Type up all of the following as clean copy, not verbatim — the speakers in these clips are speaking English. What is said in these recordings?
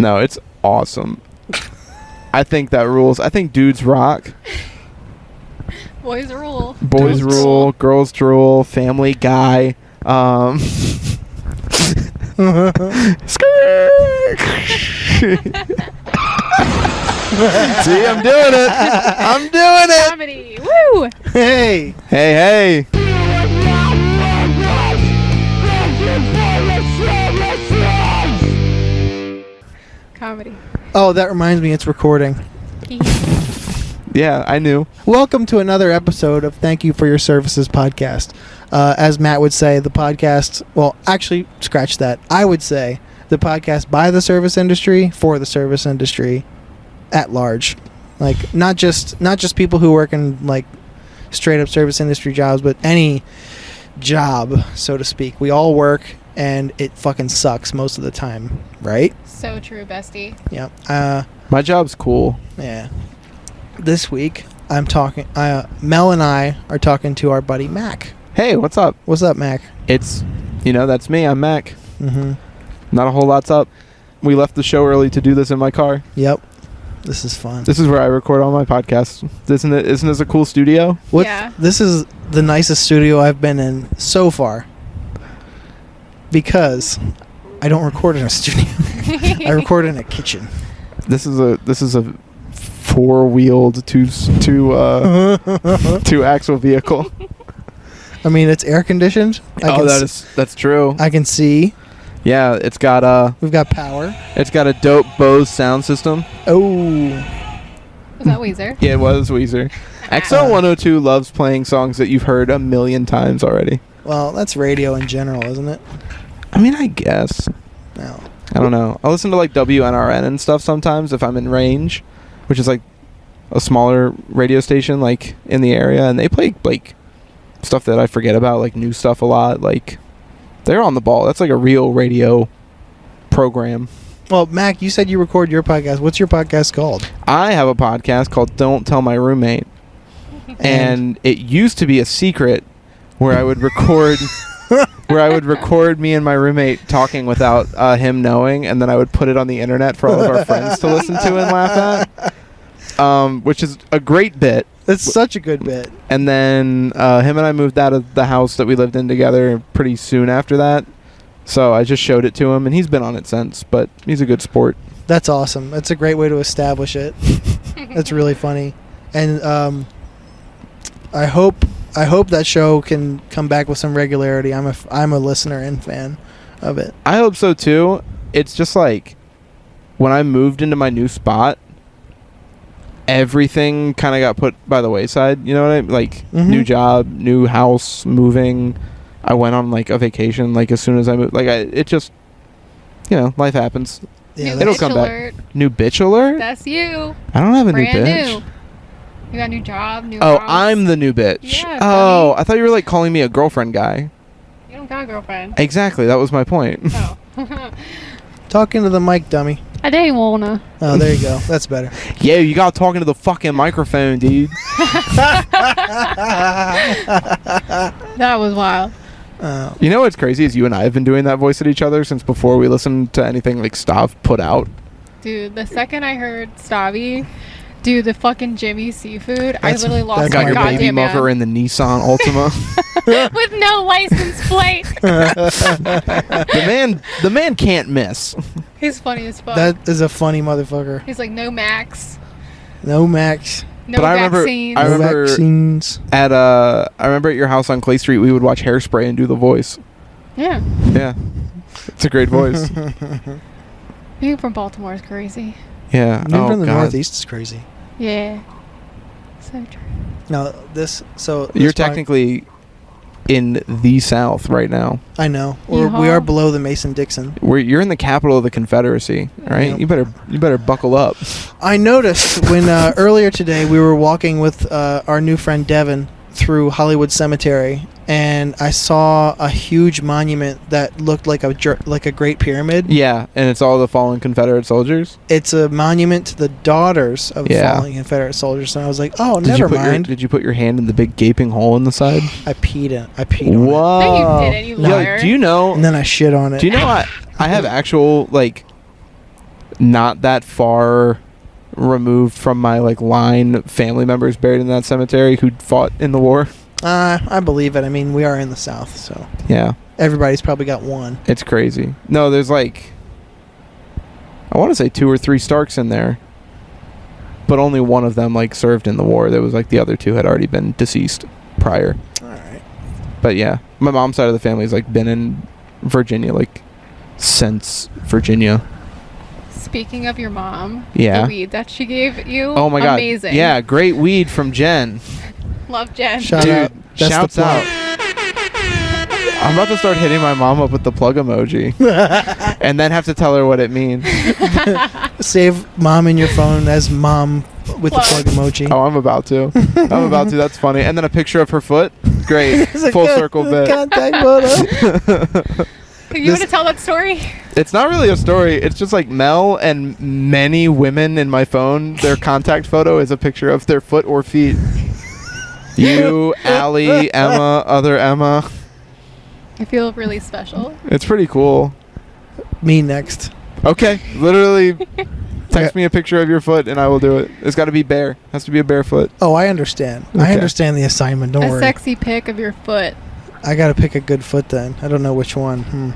No, it's awesome. I think that rules. I think dudes rock. Boys rule. Boys rule. Girls drool. Family Guy. See, I'm doing it. I'm doing it. Comedy. Woo! Hey. Hey, hey. Comedy. Oh, that reminds me, it's recording. Yeah, I knew. Welcome to another episode of Thank You for Your Services podcast. As Matt would say, the podcast, well, actually, scratch that. I would say the podcast by the service industry for the service industry at large. Like, not just people who work in, like, straight up service industry jobs, but any job, so to speak. We all work, and it fucking sucks most of the time, right? So true, bestie. Yeah. My job's cool. Yeah. This week, I'm talking. Mel and I are talking to our buddy Mac. Hey, what's up? What's up, Mac? It's, that's me. I'm Mac. Mm-hmm. Not a whole lot's up. We left the show early to do this in my car. Yep. This is fun. This is where I record all my podcasts. Isn't this a cool studio? Yeah. This is the nicest studio I've been in so far. Because I don't record in a studio. I record in a kitchen. This is a four-wheeled two axle vehicle. I mean, it's air conditioned. That's true. I can see. Yeah, we've got power. It's got a dope Bose sound system. Oh. Was that Weezer? Yeah, it was Weezer. XO 102 loves playing songs that you've heard a million times already. Well, that's radio in general, isn't it? I mean, I guess. No. I don't know. I listen to like WNRN and stuff sometimes if I'm in range, which is like a smaller radio station like in the area, and they play like stuff that I forget about, like new stuff a lot. Like they're on the ball. That's like a real radio program. Well, Mac, you said you record your podcast. What's your podcast called? I have a podcast called Don't Tell My Roommate. And it used to be a secret where I would record me and my roommate talking without him knowing, and then I would put it on the internet for all of our friends to listen to and laugh at. Which is a great bit. It's such a good bit. And then him and I moved out of the house that we lived in together pretty soon after that. So I just showed it to him, and he's been on it since, but he's a good sport. That's awesome. That's a great way to establish it. That's really funny. And I hope that show can come back with some regularity. I'm a listener and fan of it. I hope so too. It's just like when I moved into my new spot, everything kind of got put by the wayside. You know what I mean? Like new job, new house, moving. I went on like a vacation like as soon as I moved. Like it just, life happens. Yeah, it'll come back. New bitch alert? That's you. I don't have a Brand new bitch. New. You got a new job, new Oh, house. I'm the new bitch. Yeah, oh, buddy. I thought you were like calling me a girlfriend guy. You don't got a girlfriend. Exactly, that was my point. Oh. Talking to the mic, dummy. I didn't wanna. Oh, there you go. That's better. Yeah, you got talking to the fucking microphone, dude. That was wild. You know what's crazy is you and I have been doing that voice at each other since before we listened to anything like Stav put out. Dude, the second I heard Stavi do the fucking Jimmy Seafood, I literally lost Got my your baby goddamn mother in the Nissan Altima. with no license plate. The man can't miss. He's funny as fuck. That is a funny motherfucker. He's like, no Max, No Max. no But vaccines. I No remember vaccines. I remember at your house on Clay Street we would watch Hairspray and do the voice. Yeah. Yeah. It's a great voice. Being from Baltimore is crazy. Yeah. Being from the God. Northeast is crazy. Yeah. So true. No, You're technically in the South right now. I know. We Yeehaw. are below the Mason-Dixon. You're in the capital of the Confederacy, right? Yep. You better buckle up. I noticed when earlier today we were walking with our new friend Devin through Hollywood Cemetery, and I saw a huge monument that looked like a Great Pyramid. Yeah, and it's all the fallen Confederate soldiers. It's a monument to the daughters of fallen Confederate soldiers, and I was like, "Oh, never mind." Did you put your hand in the big gaping hole in the side? I peed on it. Whoa! No, you didn't, you liar. Do you know? And then I shit on it. Do you know I have actual like not that far removed from my like line family members buried in that cemetery who fought in the war. I believe it. I mean, we are in the South, so Yeah, everybody's probably got one. it's crazy. No, there's like, I want to say 2 or 3 Starks in there, but only one of them like served in the war. There was like the other 2 had already been deceased prior. All right. But yeah, my mom's side of the family's like been in Virginia like since Virginia. Speaking of your mom, Yeah. the weed that she gave you. Oh my god. Amazing. Yeah, great weed from Jen. Love Jen. Shout Dude, out. That's shouts the plug. out. I'm about to start hitting my mom up with the plug emoji and then have to tell her what it means. Save mom in your phone as mom with Plug. the plug emoji. Oh, I'm about to. That's funny. And then a picture of her foot. Great. It's a Full good circle bit. Contact photo. You want to tell that story? It's not really a story. It's just like Mel and many women in my phone, their contact photo is a picture of their foot or feet. You, Allie, Emma, other Emma. I feel really special. It's pretty cool. Me next. Okay. Literally text me a picture of your foot and I will do it. It's got to be bare. Has to be a bare foot. Oh, I understand. Okay. I understand the assignment. Don't A worry. sexy pic of your foot. I gotta pick a good foot then. I don't know which one.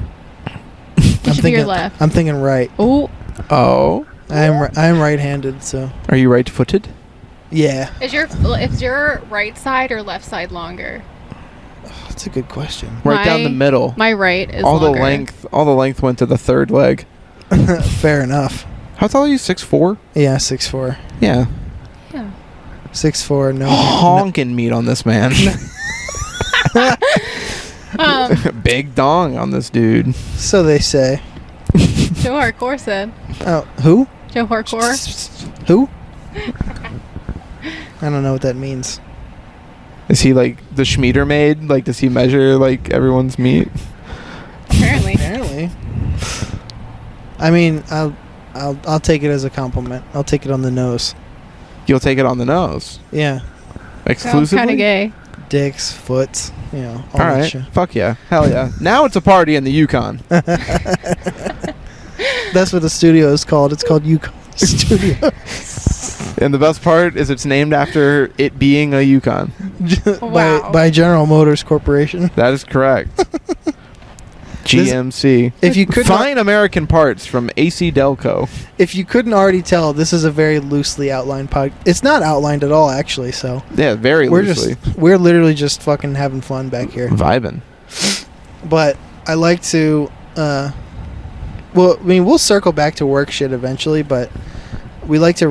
It should be your left. I'm thinking right. Oh, Oh. I am right-handed, so Are you right-footed? yeah. is your right side or left side longer? That's a good question. Right down the middle. My right is all longer. the length went to the third leg. Fair enough. How tall are you? 6'4"? Yeah, 6'4". Yeah. Yeah. 6'4". No. Honking meat on this man. Big dong on this dude. So they say. Joe Hardcore said. Oh, who? Joe Hardcore. Who? I don't know what that means. Is he like the Schmieder maid? Like, does he measure like everyone's meat? Apparently. Apparently. I mean, I'll take it as a compliment. I'll take it on the nose. You'll take it on the nose. Yeah. Exclusively? Kind of gay. Dicks, foots, all All that right. shit. Fuck yeah. Hell yeah. Now it's a party in the Yukon. That's what the studio is called. It's called Yukon Studio. And the best part is it's named after it being a Yukon. Wow. by General Motors Corporation. That is correct. GMC. If you could Fine American parts from AC Delco. if you couldn't already tell, this is a very loosely outlined pod. It's not outlined at all, actually. So Yeah, very loosely. we're literally just fucking having fun back here. Vibing. But I like to, well, I mean, we'll circle back to work shit eventually, but we like to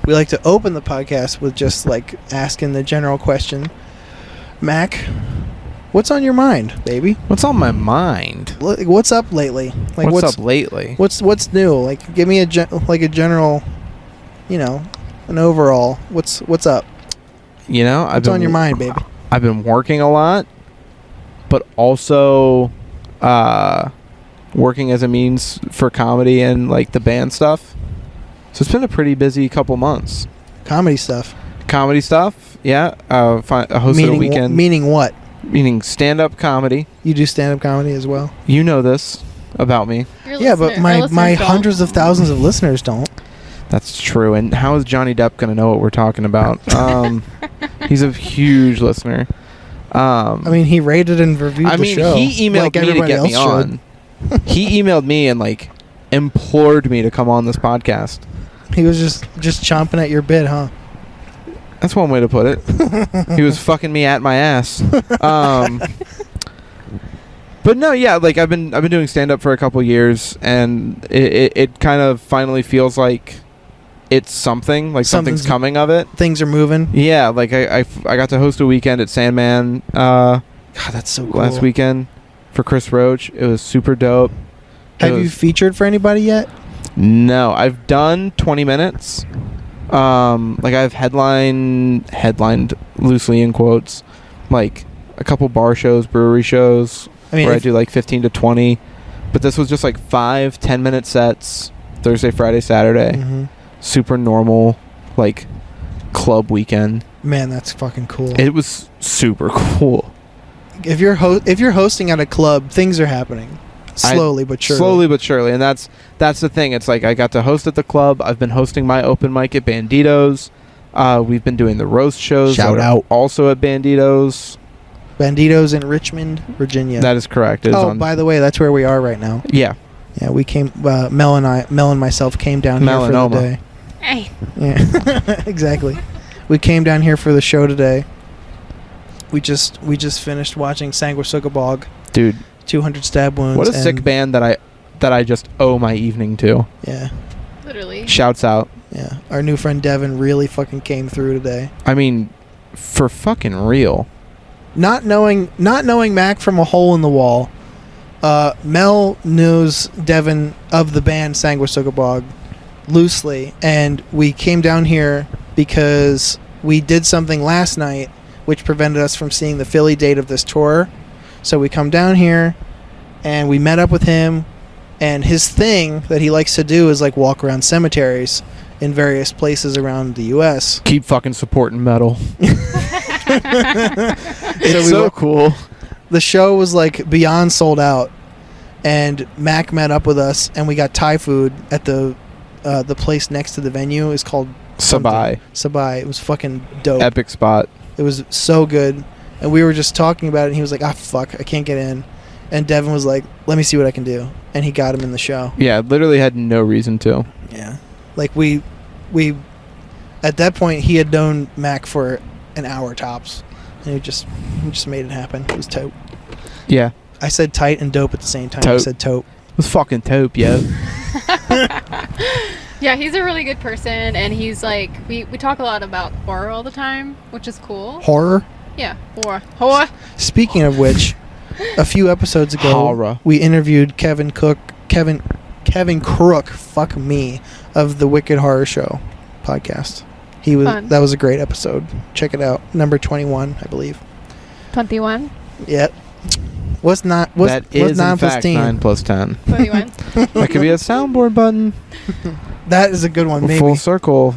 we like to open the podcast with just like asking the general question. Mac, what's on your mind, baby? What's on my mind? What's up lately? Like what's up lately? What's new? Like, give me a general, an overall. What's up? You know, What's on your mind, baby? I've been working a lot, but also working as a means for comedy and like the band stuff. So it's been a pretty busy couple months. Comedy stuff. Comedy stuff, yeah. I hosted a weekend. Meaning what? Meaning stand-up comedy. You do stand-up comedy as well? You know this about me. Yeah, but my hundreds of thousands of listeners don't. That's true. And how is Johnny Depp going to know what we're talking about? He's a huge listener. I mean, he rated and reviewed the show. He emailed like me to everybody get me else on. He emailed me and like implored me to come on this podcast. He was just chomping at your bit, huh? That's one way to put it. He was fucking me at my ass. But no, yeah, like I've been doing stand up for a couple years, and it kind of finally feels like it's something, like something's coming of it. Things are moving. Yeah, like I got to host a weekend at Sandman God, that's so cool. last weekend for Chris Roach. It was super dope. Have you featured for anybody yet? No, I've done 20 minutes. Like I've headlined loosely in quotes, like a couple bar shows, brewery shows, where I do like 15 to 20. But this was just like 5-10 minute sets, Thursday, Friday, Saturday. Mm-hmm. Super normal, like club weekend. Man, that's fucking cool. It was super cool. If you're hosting at a club, things are happening. Slowly but surely. Slowly but surely, and that's the thing. It's like I got to host at the club. I've been hosting my open mic at Banditos. We've been doing the roast shows. Shout out. Also at Banditos. Banditos in Richmond, Virginia. That is correct. It is oh, by the way, that's where we are right now. Yeah. Yeah, we came. Mel and myself came down here for the day. Hey. Yeah, exactly. We came down here for the show today. We just finished watching Sanguisugabogg. Dude, 200 stab wounds. what a sick band that I just owe my evening to. Yeah. Literally. Shouts out. Yeah. Our new friend Devin really fucking came through today. I mean, for fucking real. Not knowing Mac from a hole in the wall, Mel knows Devin of the band Sanguisugabogg loosely, and we came down here because we did something last night which prevented us from seeing the Philly date of this tour. So we come down here and we met up with him, and his thing that he likes to do is like walk around cemeteries in various places around the US. Keep fucking supporting metal. It's so cool. The show was like beyond sold out, and Mac met up with us, and we got Thai food at the place next to the venue. It's called Sabai. Sabai. It was fucking dope. Epic spot. It was so good, and we were just talking about it, and he was like, "Ah, fuck, I can't get in," and Devin was like, "Let me see what I can do," and he got him in the show. Yeah, literally had no reason to. Yeah, like we at that point he had known Mac for an hour tops, and he just made it happen. It was dope. Yeah. I said tight and dope at the same time. Tote. I said taupe. It was fucking taupe, yo. Yeah, he's a really good person, and he's like, we talk a lot about horror all the time, which is cool. Horror? Yeah, horror. Speaking of which, a few episodes ago, Horror. we interviewed Kevin Crook, fuck me, of the Wicked Horror Show podcast. Fun. That was a great episode. Check it out. Number 21, I believe. 21. Yep. What's That 9 is, in plus fact, 10? 9 plus 10. 21. That could be a soundboard button. That is a good one, maybe. Full circle.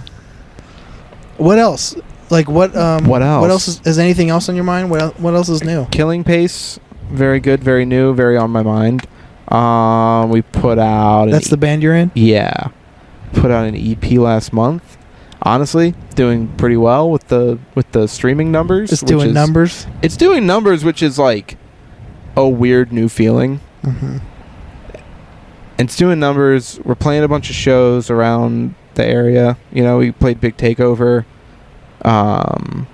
What else? Like what? What else? What else is anything else on your mind? What else is new? Killing Pace. Very good, very new, very on my mind. We put out... That's the band you're in? Yeah. Put out an EP last month. Honestly, doing pretty well with the streaming numbers. It's doing numbers? It's doing numbers, which is like a weird new feeling. Mm-hmm. It's doing numbers. We're playing a bunch of shows around the area. You know, we played Big Takeover. We're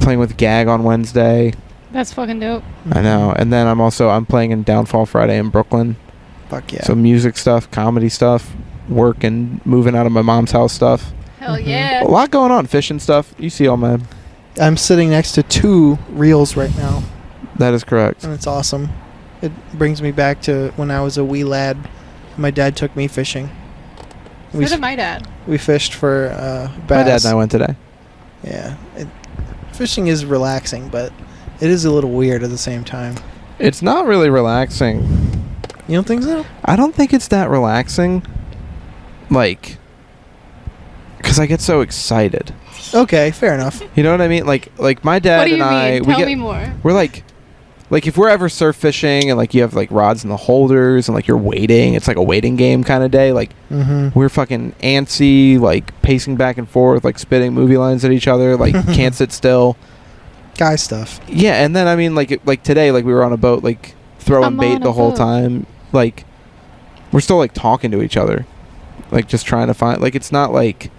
playing with Gag on Wednesday. That's fucking dope. I know. And then I'm playing in Downfall Friday in Brooklyn. Fuck yeah. So music stuff, comedy stuff, work and moving out of my mom's house stuff. Hell Mhm. yeah. A lot going on, fishing stuff. You see all my... I'm sitting next to 2 reels right now, That is correct. and it's awesome. It brings me back to when I was a wee lad. My dad took me fishing. So did my dad. We fished for bass. My dad and I went today. Yeah. Fishing is relaxing, but it is a little weird at the same time. It's not really relaxing. You don't think so? I don't think it's that relaxing. Like, because I get so excited. Okay, fair enough. You know what I mean? Like my What dad do you and I, mean? Tell me more. we're like if we're ever surf fishing and like you have like rods in the holders and like you're waiting, it's like a waiting game kind of day. Like we're fucking antsy, like pacing back and forth, like spitting movie lines at each other, like can't sit still. Guy stuff. Yeah, and then I mean like today, like we were on a boat, like throwing I'm bait on the a whole boat. time. Like we're still like talking to each other, like just trying to find. Like it's not like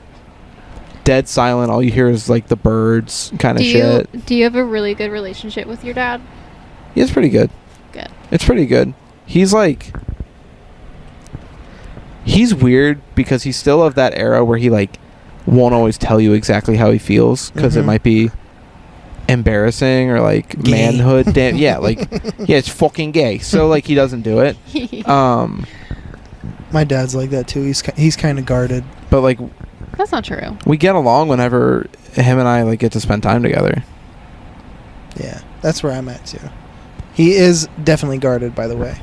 dead silent. All you hear is like the birds kind of shit. Do you have a really good relationship with your dad? Yeah, it's pretty good. Good. It's pretty good. He's weird because he's still of that era where he like won't always tell you exactly how he feels because it Mhm. might be embarrassing or like Gay. manhood. Yeah, like yeah, it's fucking gay. So like he doesn't do it. My dad's like that too. He's kind of guarded. But like That's not true. we get along whenever him and I like get to spend time together. Yeah, that's where I'm at too. He is definitely guarded, by the way.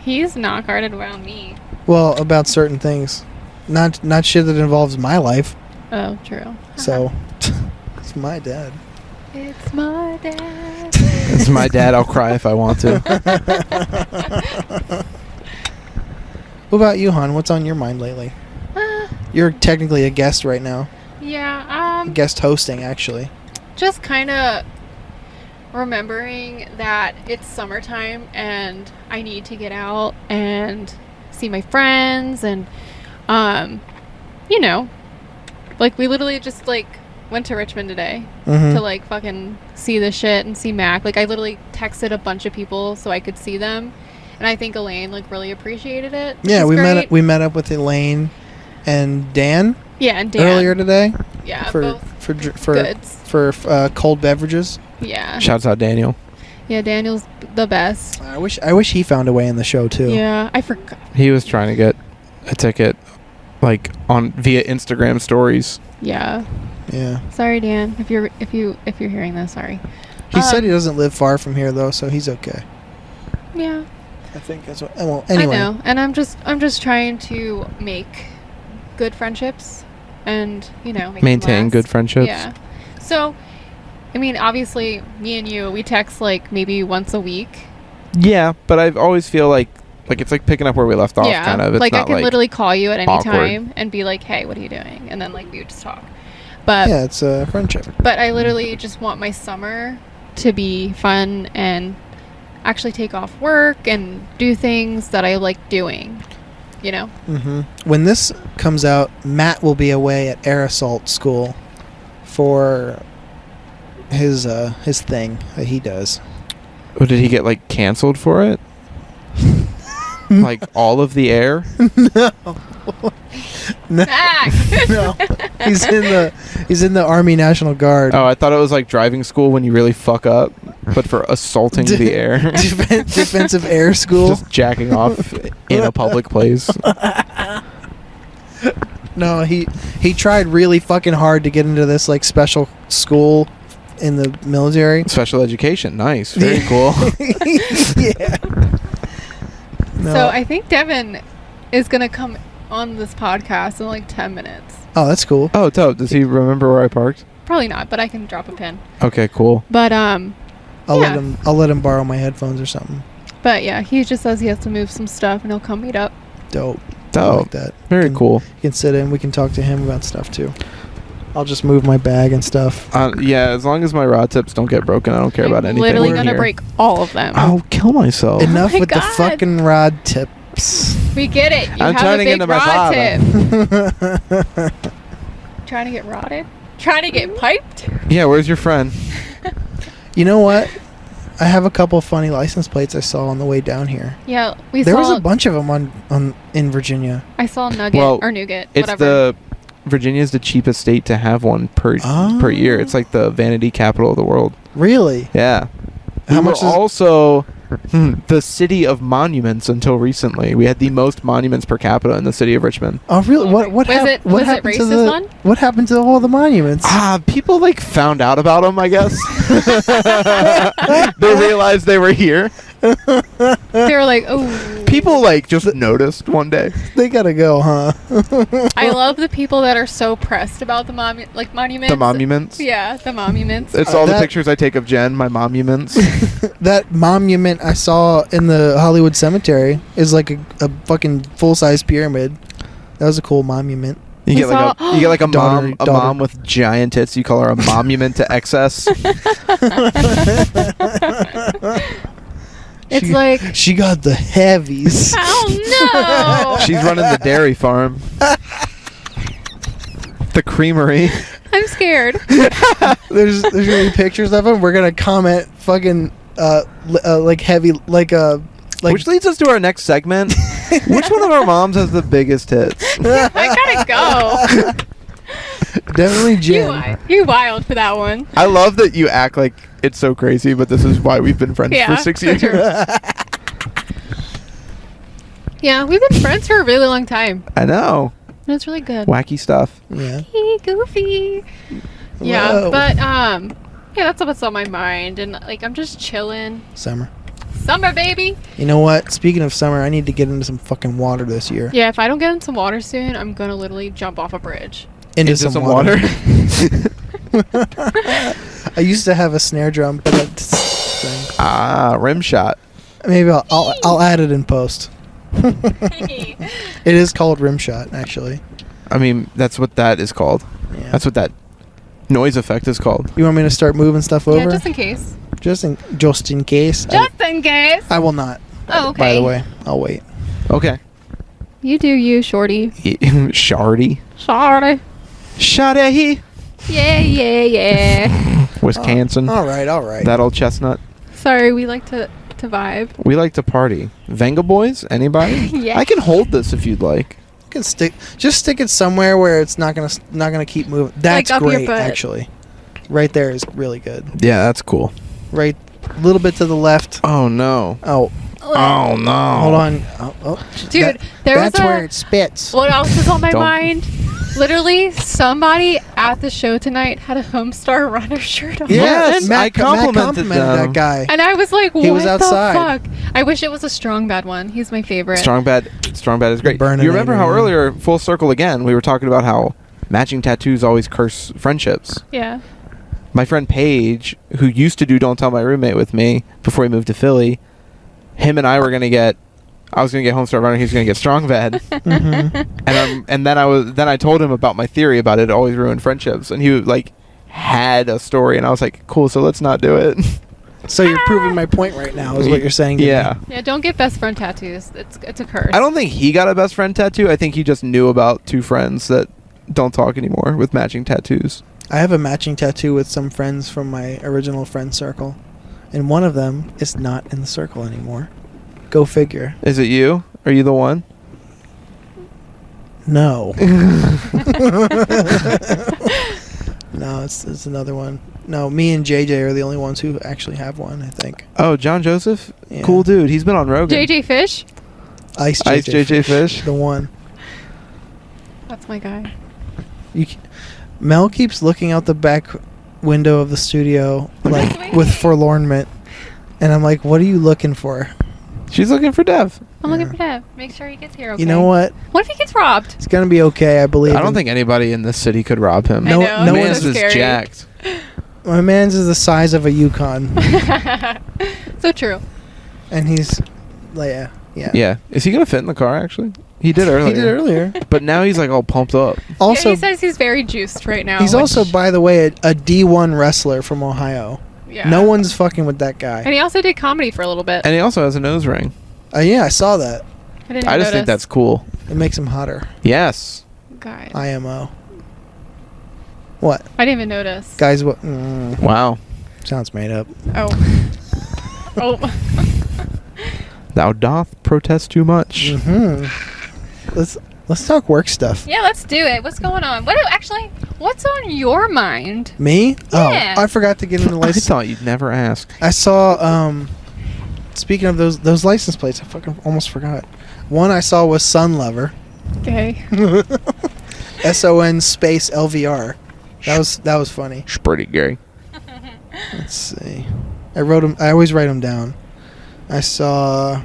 He's not guarded around me. Well, about certain things, not shit that involves my life. Oh, true. So, it's my dad. It's my dad. It's my dad. I'll cry if I want to. What about you, hon? What's on your mind lately? You're technically a guest right now. Yeah. Guest hosting, actually. Just kind of remembering that it's summertime and I need to get out and see my friends and, you know, like we literally just like went to Richmond today to like fucking see the shit and see Mac. Like I literally texted a bunch of people so I could see them, and I think Elaine like really appreciated it. Yeah, we met up with Elaine and Dan. Yeah, and Dan earlier today. Yeah, for goods. for cold beverages. Yeah. Shouts out Daniel. Yeah, Daniel's the best. I wish he found a way in the show too. Yeah, I forgot. He was trying to get a ticket, like via Instagram stories. Yeah. Yeah. Sorry, Dan. If you're hearing this, sorry. He said he doesn't live far from here though, so he's okay. Yeah. I think that's what. Well, anyway. I know, and I'm just trying to make good friendships, and you know, maintain good friendships. Yeah. So, I mean, obviously, me and you, we text like maybe once a week. Yeah, but I always feel like it's like picking up where we left off. Yeah. Kind of. It's like not I can literally call you at any awkward. time and be like, "Hey, what are you doing?" And then like we would just talk. But yeah, it's a friendship. But I literally just want my summer to be fun and actually take off work and do things that I like doing, you know? When this comes out, Matt will be away at Air Assault School for his thing that he does. Oh, did he get like canceled for it? Like all of the air? No. Mac! No. He's in the Army National Guard. Oh, I thought it was like driving school when you really fuck up, but for assaulting the air. Defensive Air School. Just jacking off in a public place. No, he tried really fucking hard to get into this like special school in the military. Special education, nice, very cool. Yeah. No. So I think Devin is going to come on this podcast in like 10 minutes. Oh, that's cool. Oh, dope. Does he remember where I parked? Probably not, but I can drop a pin. Okay, cool. But I'll let him borrow my headphones or something. But yeah, he just says he has to move some stuff and he'll come meet up. Dope. Dope. I like that. Very cool. You can sit in. We can talk to him about stuff too. I'll just move my bag and stuff. Yeah, as long as my rod tips don't get broken, I don't care about anything. Literally in gonna here. break all of them. I'll kill myself. Enough my with the God. fucking rod tips. We get it. You I'm have turning a big into my rod father. tip. Trying to get rotted? Trying to get piped? Yeah, where's your friend? You know what? I have a couple funny license plates I saw on the way down here. Yeah, There was a bunch of them on in Virginia. I saw Nugget or Nougat. It's whatever. Virginia's the cheapest state to have one per year. It's like the vanity capital of the world. Really? Yeah. How We much were is- also the city of monuments until recently. We had the most monuments per capita in the city of Richmond. Oh, really? What Was it happened to racist the one? What happened to all the monuments? People like found out about them, I guess. They realized they were here. They were like, oh. People like just noticed one day. They gotta go, huh? I love the people that are so pressed about the monuments. The monuments. Yeah, the monuments. It's all the That- pictures I take of Jen, my monuments. That monument I saw in the Hollywood Cemetery is like a fucking full-size pyramid. That was a cool monument. You get like a Daughter- mom with giant tits. You call her a monument to excess. It's like, She got the heavies. oh no! She's running the dairy farm. The creamery. I'm scared. There's gonna be pictures of them. We're gonna comment fucking like heavy like Which leads us to our next segment. Which one of our moms has the biggest tits? I gotta go. definitely Jen. You wild for that one. I love that you act like it's so crazy, but this is why we've been friends Yeah, for 6 for years. sure. Yeah, we've been friends for a really long time. I know. That's really good. Wacky stuff. Yeah. Hey, Goofy. Yeah, Whoa. but yeah, that's what's on my mind, and like I'm just chilling. Summer. Summer, baby. You know what? Speaking of summer, I need to get into some fucking water this year. Yeah, if I don't get in some water soon, I'm gonna literally jump off a bridge. Into some water. I used to have a snare drum, but thing. Rim shot. Maybe I'll add it in post. It is called rim shot, actually. I mean, that's what that is called. Yeah. That's what that noise effect is called. You want me to start moving stuff over? Yeah, just in case. Just in case. Just in case. I will not. Oh, okay. By the way, I'll wait. Okay. You do you, shorty. Shardy. Shorty. Shardy. Yeah. Wisconsin. All right. That old chestnut. Sorry, we like to vibe. We like to party. Venga boys? Anybody? Yeah. I can hold this if you'd like. You can stick it somewhere where it's not gonna keep moving. That's Like up your great, butt. actually. Right there is really good. Yeah, that's cool. Right, a little bit to the left. Oh no. Oh, no. hold on. Oh. Dude, That's where it spits. What else is on my Don't- mind? Literally, somebody at the show tonight had a Homestar Runner shirt on. Yes, I Matt complimented them. that guy. And I was like, what He was outside. the fuck? I wish it was a Strong Bad one. He's my favorite. Strong Bad is great. Burninator, You remember how yeah. earlier, full circle again, we were talking about how matching tattoos always curse friendships. Yeah. My friend Paige, who used to do Don't Tell My Roommate with me before he moved to Philly, him and I were gonna get. I was gonna get Homestar Runner. He was gonna get Strong Bad. Mm-hmm. And then I told him about my theory about it always ruined friendships, and he had a story, and I was like, cool, so let's not do it. So you're proving my point right now, is what you're saying to Yeah. me. Yeah, don't get best friend tattoos. It's a curse. I don't think he got a best friend tattoo. I think he just knew about two friends that don't talk anymore with matching tattoos. I have a matching tattoo with some friends from my original friend circle, and one of them is not in the circle anymore. Go figure. Is it you? Are you the one? No. No, it's another one. No, me and JJ are the only ones who actually have one, I think. Oh, John Joseph? Yeah. Cool dude. He's been on Rogan. JJ Fish? Ice Ice JJ Fish. The one. That's my guy. Mel keeps looking out the back window of the studio with forlornment, and I'm like, what are you looking for? She's looking for Dev. I'm looking for Dev. Make sure he gets here okay. You know what? What if he gets robbed? It's gonna be okay, I believe. I don't think anybody in this city could rob him. No- I know, no it's Man's so is scary. jacked. My man's is the size of a Yukon, So true. and he's yeah. Yeah. Is he going to fit in the car, actually? He did earlier. He did earlier. But now he's all pumped up. Also, Yeah, he says he's very juiced right now. he's which- also, by the way, a D1 wrestler from Ohio. yeah. No one's fucking with that guy. And he also did comedy for a little bit. And he also has a nose ring. Yeah, I saw that. I didn't I just think notice. that's cool. It makes him hotter. Yes. Guys. IMO. What? I didn't even notice. Guys, what? Wow. Sounds made up. Oh. Oh. Thou doth protest too much. Mm-hmm. Let's talk work stuff. Yeah, let's do it. What's going on? What's on your mind? Me? Yeah. Oh, I forgot to get into the I license. thought you'd never ask. I saw. Speaking of those license plates, I fucking almost forgot. One I saw was Sun Lover. Okay. SON space LVR. That was funny. It's pretty gay. Let's see. I wrote them. I always write them down. I saw.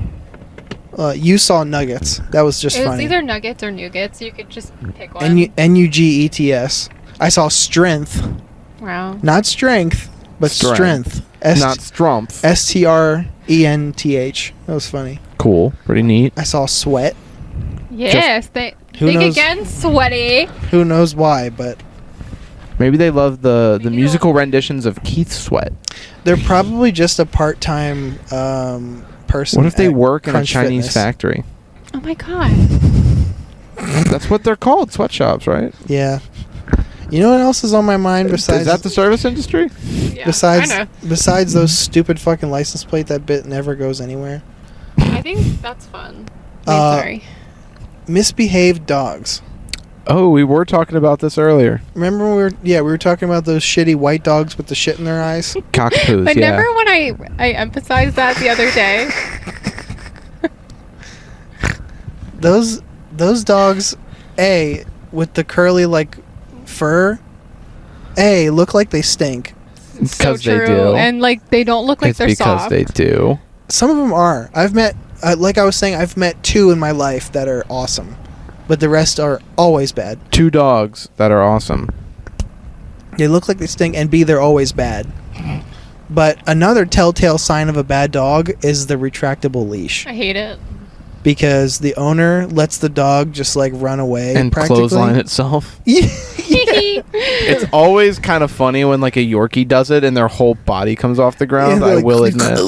You saw Nuggets. That was just It was funny. either nuggets or nougats. You could just pick one. NUGETS. I saw Strength. Wow. Not Strength, but Strength. Strength. Not Strumpf. STRENTH. That was funny. Cool. Pretty neat. I saw Sweat. Yes. Think knows- again, sweaty. Who knows why, but Maybe they love the Maybe musical renditions of Keith Sweat. they're probably just a part-time person. What if they at work in a Crunch Chinese Fitness. factory? Oh my god. That's what they're called, sweatshops, right? Yeah. You know what else is on my mind besides Is that the service industry? Yeah, besides I know. besides those stupid fucking license plate that bit never goes anywhere? I think that's fun. Sorry. Misbehaved dogs. Oh, we were talking about this earlier. Remember when we were talking about those shitty white dogs with the shit in their eyes? Cockatoos, But yeah. remember when I emphasized that the other day? Those dogs, with the curly fur, look like they stink. So Because they true. do. And they don't look like It's they're because soft. they do. Some of them are. I've met, like I was saying, I've met 2 in my life that are awesome, but the rest are always bad. 2 dogs that are awesome. They look like they stink, and B, they're always bad. But another telltale sign of a bad dog is the retractable leash, I hate it. because the owner lets the dog just like run away And clothesline itself. It's always kind of funny when like a Yorkie does it and their whole body comes off the ground. Yeah, I like, will admit.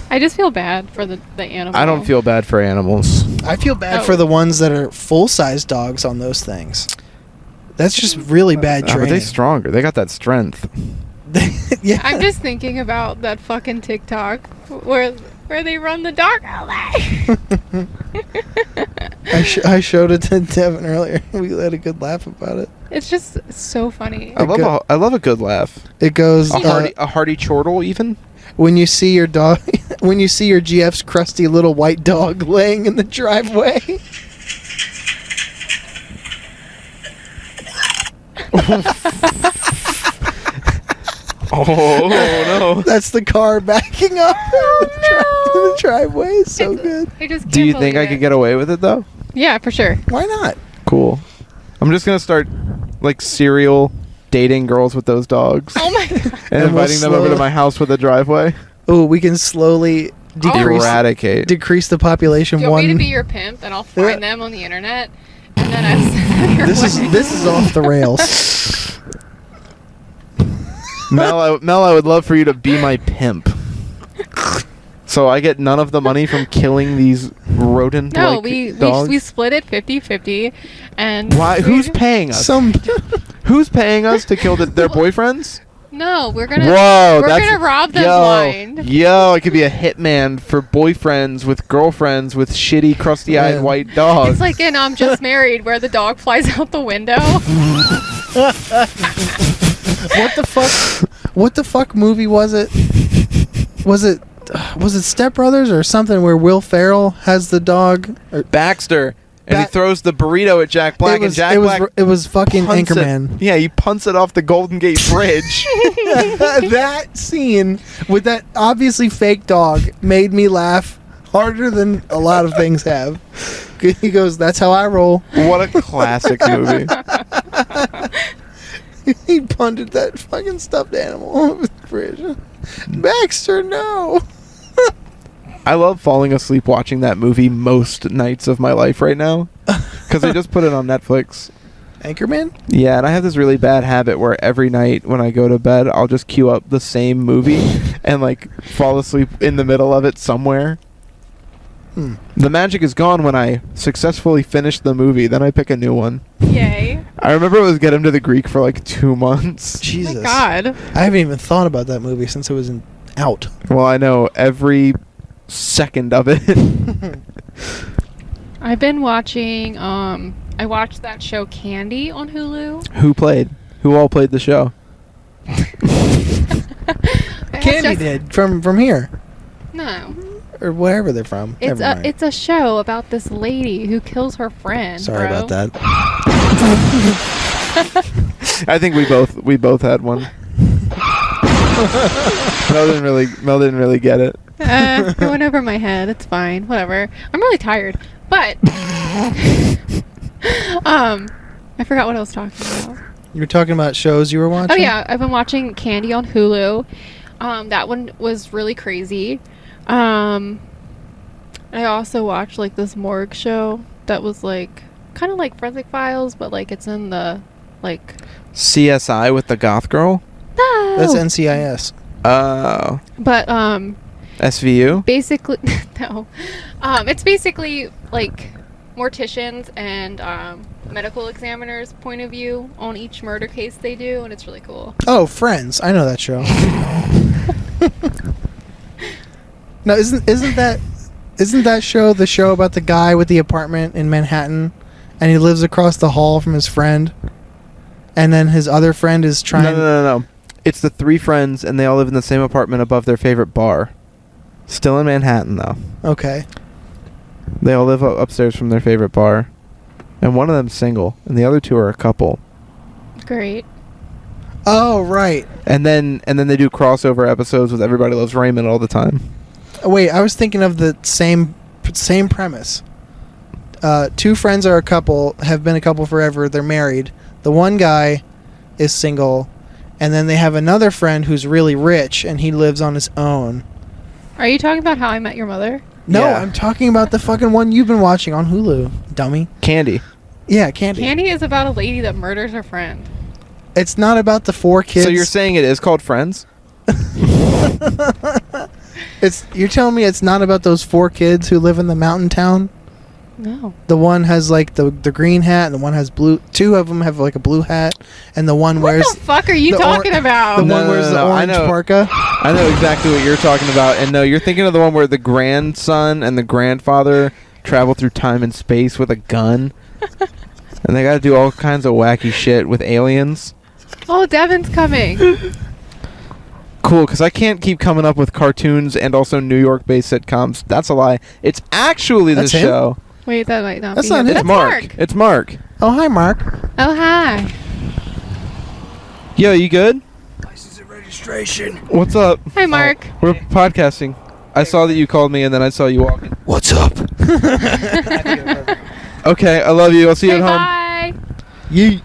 I just feel bad for the animal. I don't feel bad for animals. I feel bad Oh. for the ones that are full-size dogs on those things. That's just really bad But training. they stronger. They got that strength. Yeah. I'm just thinking about that fucking TikTok where they run the dog away. I showed it to Devin earlier. We had a good laugh about it. It's just so funny. I love a good laugh. It goes A hearty chortle even. when you see your dog, when you see your GF's crusty little white dog laying in the driveway. Oh no! That's the car backing up in the driveway. It's so good. I just can't Do you think I believe could it. get away with it though? Yeah, for sure. Why not? Cool. I'm just gonna start like serial dating girls with those dogs Oh my god. and And we'll inviting them over to slowly- my house with a driveway. Oh, we can slowly Eradicate. decrease the population Do you want one. me to be your pimp and I'll find Yeah. them on the internet and then I send them your way? This is off the rails. Mel, I would love for you to be my pimp. So I get none of the money from killing these rodent No, dogs. we split it 50-50 and Why? Who's paying us? Some Who's paying us to kill their boyfriends? No, we're gonna Whoa, we're that's gonna rob them yo, blind. Yo, I could be a hitman for boyfriends with girlfriends with shitty, crusty-eyed Man. white dogs. It's like in Just Married where the dog flies out the window. what the fuck movie was it? Was it Step Brothers or something where Will Ferrell has the dog? Or Baxter, and he Ba- throws the burrito at Jack Black, and Jack Black it was fucking punts Anchorman. it. Yeah, he punts it off the Golden Gate Bridge. That scene with that obviously fake dog made me laugh harder than a lot of things have. He goes, "That's how I roll." What a classic movie. He punted that fucking stuffed animal over the bridge. Baxter, no. I love falling asleep watching that movie most nights of my life right now because I just put it on Netflix. Anchorman? Yeah, and I have this really bad habit where every night when I go to bed, I'll just queue up the same movie and like fall asleep in the middle of it somewhere. The magic is gone when I successfully finish the movie. Then I pick a new one. Yay. I remember it was Get Him to the Greek for like 2 months. Jesus. Oh my god. I haven't even thought about that movie since it was out. Well, I know every second of it. I've been watching I watched that show Candy on Hulu. Who all played the show? Candy did from here No. or wherever they're from. Never mind. It's a show about this lady who kills her friend. Sorry bro. about that. I think we both had one. Mel didn't really get it. It went over my head. It's fine. Whatever. I'm really tired. But I forgot what I was talking about. You were talking about shows you were watching? Oh yeah, I've been watching Candy on Hulu. That one was really crazy. I also watched like this morgue show that was like kind of like Forensic Files, but like it's in the like CSI with the goth girl? no. That's NCIS. Oh. But SVU? basically no. It's basically like morticians and medical examiners' point of view on each murder case they do, and it's really cool. Oh, Friends. I know that show. No, isn't that show the show about the guy with the apartment in Manhattan, and he lives across the hall from his friend, and then his other friend is trying. No. It's the 3 friends, and they all live in the same apartment above their favorite bar. Still in Manhattan, though. Okay. They all live upstairs from their favorite bar. And one of them's single, and the other 2 are a couple. Great. Oh, right. And then they do crossover episodes with Everybody Loves Raymond all the time. Wait, I was thinking of the same premise. 2 friends are a couple, have been a couple forever. They're married. The one guy is single, And then they have another friend who's really rich, and he lives on his own. Are you talking about How I Met Your Mother? No, Yeah. I'm talking about the fucking one you've been watching on Hulu, dummy. Candy. Yeah, Candy. Candy is about a lady that murders her friend. It's not about the 4 kids. So you're saying it is called Friends? You're telling me it's not about those 4 kids who live in the mountain town? No. The one has like the green hat, and the one has blue. 2 of them have like a blue hat, and the one wears What the fuck are you the talking about? the No, one no, wears no, the no, I orange know. parka. I know exactly what you're talking about. And no, you're thinking of the one where the grandson and the grandfather travel through time and space with a gun. And they got to do all kinds of wacky shit with aliens. Oh, Devin's coming. Cool, because I can't keep coming up with cartoons and also New York-based sitcoms. That's a lie. It's actually the That's him? show. Wait, that might not That's be not him. him. It's That's Mark. It's Mark. Oh, hi, Mark. Oh, hi. Yo, you good? License and registration. What's up? Hi, Mark. We're podcasting. I saw that you called me and then I saw you walking. What's up? Okay, I love you. I'll see you Say at home. bye. You.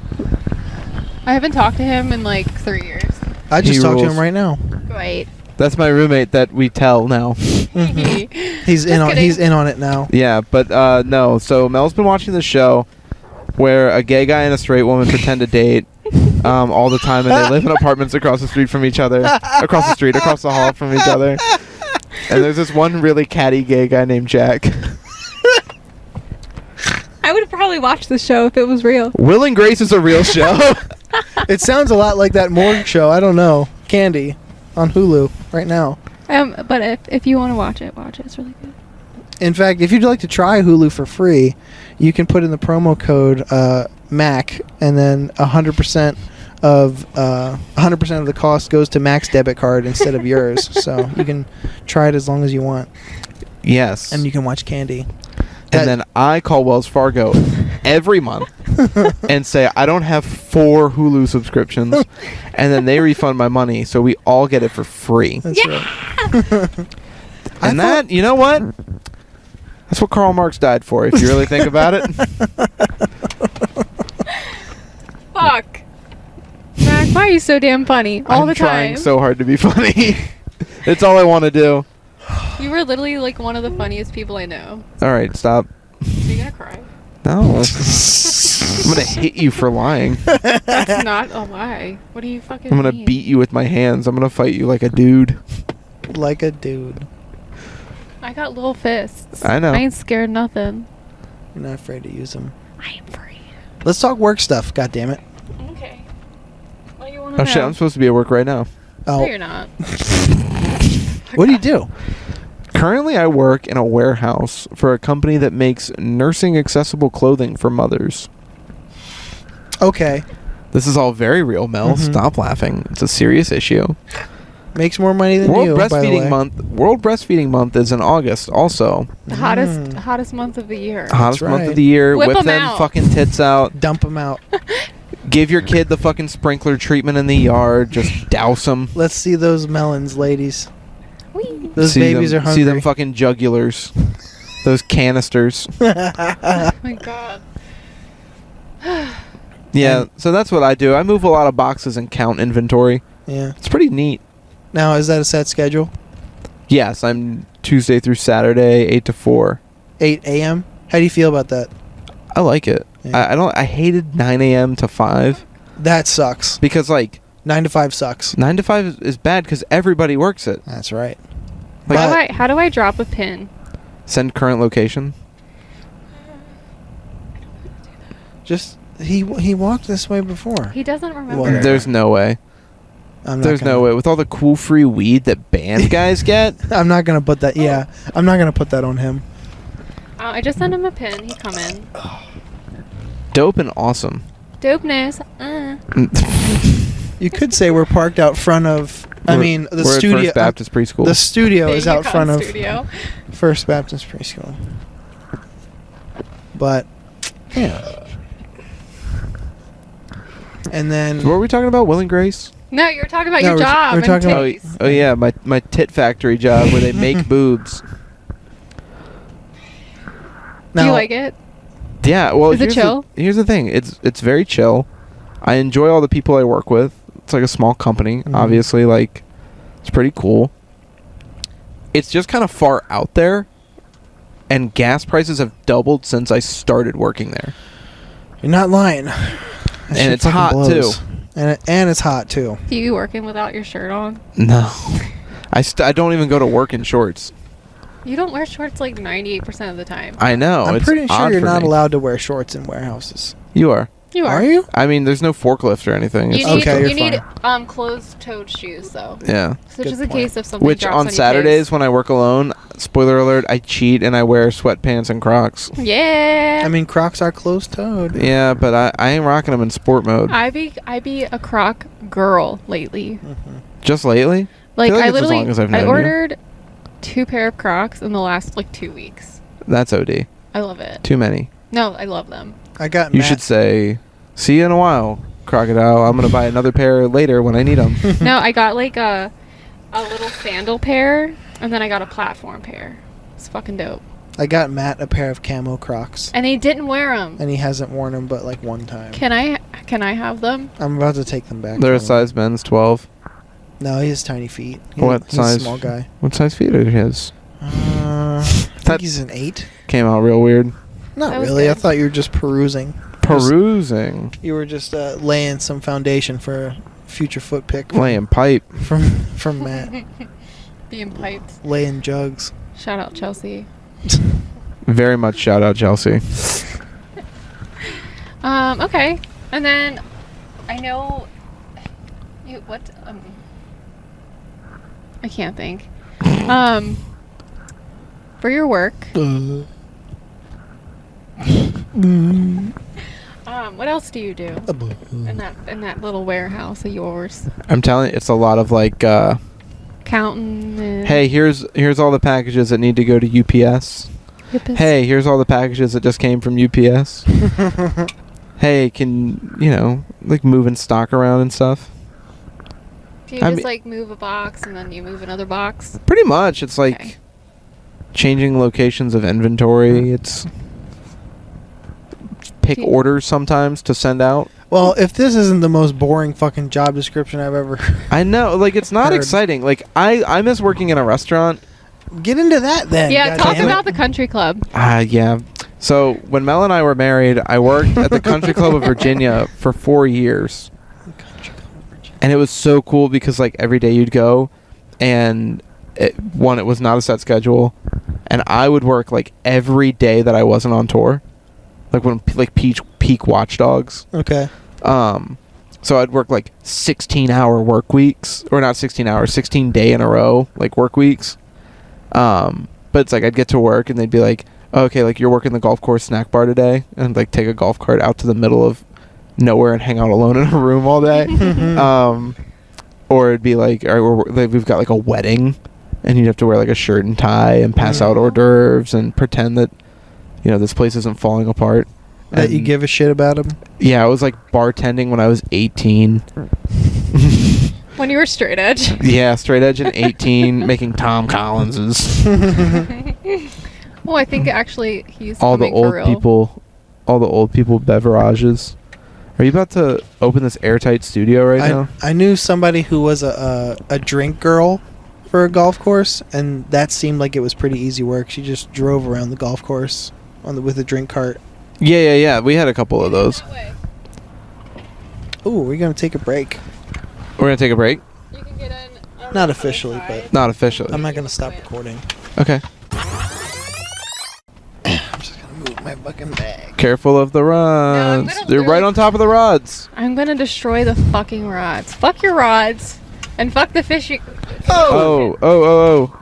I haven't talked to him in like 3 years. I just He talked to rules. him right now. Great. That's my roommate that we tell now. He's in Just on. kidding. He's in on it now. Yeah, but no. So Mel's been watching the show where a gay guy and a straight woman pretend to date all the time, and they live in apartments across the street from each other, across the hall from each other. And there's this one really catty gay guy named Jack. I would probably watch the show if it was real. Will and Grace is a real show. It sounds a lot like that morgue show. I don't know. Candy on Hulu right now. But if you want to watch it. It's really good. In fact, if you'd like to try Hulu for free, you can put in the promo code MAC, and then 100% of the cost goes to Mac's debit card instead of yours. So you can try it as long as you want, Yes. and you can watch Candy. And then I call Wells Fargo every month and say I don't have 4 Hulu subscriptions, and then they refund my money, so we all get it for free. That's right. And that, you know what? That's what Karl Marx died for, if you really think about it. Fuck. Mac, why are you so damn funny all I'm the trying time? so hard to be funny. It's all I want to do. You were literally like one of the funniest people I know. All right, stop. Are you gonna cry? No. I'm going to hit you for lying. That's not a lie. What do you fucking I'm going to mean? beat you with my hands. I'm going to fight you like a dude. Like a dude. I got little fists. I know. I ain't scared of nothing. You're not afraid to use them. I am free. Let's talk work stuff. God damn it. Okay. What do you want to Oh, know? shit. I'm supposed to be at work right now. No, Oh, you're not. what do you do? Currently, I work in a warehouse for a company that makes nursing accessible clothing for mothers. Okay. This is all very real, Mel. Mhm. Stop laughing. It's a serious issue. Makes more money than World you, by the way. Breastfeeding Month. World Breastfeeding Month is in August. Also, The hottest month of the year. hottest month right. of the year. Whip Whip 'em them out. fucking tits out. Dump them out. Give your kid the fucking sprinkler treatment in the yard. Just douse them. Let's see those melons, ladies. Whee! Those babies are hungry. See them fucking jugulars. Those canisters. Oh my god. Yeah, And- so that's what I do. I move a lot of boxes and count inventory. Yeah. It's pretty neat. Now, is that a set schedule? Yes, I'm Tuesday through Saturday, 8 to 4. 8 a.m.? How do you feel about that? I like it. Yeah. I hated 9 a.m. to 5 That sucks. because, like, 9 to 5 sucks. 9 to 5 is bad because everybody works it. That's right. Like, How do I drop a pin? send current location. Just, he walked this way before. He doesn't remember. Whatever. There's no way. I'm not There's no way. With all the cool free weed that band guys get. I'm not going to put that, yeah. I'm not going to put that on him. I just sent him a pin. He come in. Dope and awesome. Dopeness. You could say we're parked out front of, the We're studio. at First Baptist Preschool. The studio is out Yukon front of Studio. First Baptist Preschool. But, yeah. And then... So what were we talking about? Will and Grace? No, you're talking about No, your we're job. we're and talking about- titties. Oh yeah, my tit factory job where they make boobs. Do you like it? Yeah, well, Is it chill? Here's the thing. It's very chill. I enjoy all the people I work with. It's like a small company. Mhm. Obviously, like, it's pretty cool. It's just kind of far out there, and gas prices have doubled since I started working there. You're not lying. That And shit it's fucking hot, blows. too. And it's hot too. Do you working without your shirt on? No. I don't even go to work in shorts. You don't wear shorts like 98% of the time. I know. I'm it's pretty sure odd you're for not me. allowed to wear shorts in warehouses. You are. You Are you? I mean, there's no forklift or anything. You It's need, just Okay, you you're need closed-toed shoes, though. yeah. So Good just in point. case if something Which drops on on Saturdays when I work alone, spoiler alert, I cheat and I wear sweatpants and Crocs. your case. Yeah. I mean, Crocs are closed-toed. Yeah, but I ain't rocking them in sport mode. I be a Croc girl lately. Just lately? Like feel like I it's as literally long as I've known I you. ordered 2 pair of Crocs in the last like 2 weeks. That's OD. I love it. Too many. No, I love them. I got You Matt. should say, see you in a while, Crocodile. I'm going to buy another pair later when I need them. No, I got like a little sandal pair, and then I got a platform pair. It's fucking dope. I got Matt a pair of camo Crocs, And he didn't wear them. and he hasn't worn them but like one time. Can I have them? I'm about to take them back. They're a from him. size men's 12. No, he has tiny feet. What he's size? a small guy. What size feet are his? I think That- he's an 8. Came out real weird. Not That was really. I good. thought you were just perusing. Perusing. You were just laying some foundation for a future foot pick Laying pipe. from Matt. Being piped. Laying jugs. Shout out Chelsea. Very much shout out Chelsea. Okay. And then I know you what I can't think. For your work, what else do you do in that little warehouse of yours? I'm telling you, it's a lot of like, Counting and hey, here's all the packages that need to go to UPS. Hey, here's all the packages that just came from UPS. Hey, can, like moving stock around and stuff? do you I just mean- like move a box and then you move another box? Pretty much. It's like Okay. changing locations of inventory. It's pick Do you- orders sometimes to send out. Well, if this isn't the most boring fucking job description I've ever I know, like, it's not Heard. exciting. Like, I miss working in a restaurant. get into that then. Yeah, God talk damn it. about the country club. Yeah. So when Mel and I were married, I worked at the Country Club of Virginia for 4 years. And it was so cool because, like, every day you'd go, and it was not a set schedule, and I would work, like, every day that I wasn't on tour. Like, when, like, peak Watchdogs. Okay. So I'd work, like, 16-hour work weeks. Or not 16 hours, 16 day in a row, like, work weeks. But it's like I'd get to work, and they'd be like, oh, okay, like, you're working the golf course snack bar today, and, like, take a golf cart out to the middle of nowhere and hang out alone in a room all day. Or it'd be like, or we've got like a wedding, and you'd have to wear like a shirt and tie and pass out hors d'oeuvres and pretend that this place isn't falling apart. That you And give a shit about him. Yeah, I was like bartending when I was 18. When you were straight edge. Yeah, straight edge and 18, making Tom Collinses. Well, I think actually he's all the coming for real. old people beverages. Are you about to open this airtight studio right now? I knew somebody who was a drink girl for a golf course, and that seemed like it was pretty easy work. She just drove around the golf course with a drink cart. Yeah. We had a couple of those. That way. Ooh, we're gonna take a break. We're gonna take a break. You can get in. on Not the officially, other side. but Not officially. I'm not gonna stop recording. Okay. I'm just gonna move my fucking bag. Careful of the rods. gonna They're right really- on top of the rods. I'm gonna destroy the fucking rods. Fuck your rods, and fuck the fish. Oh.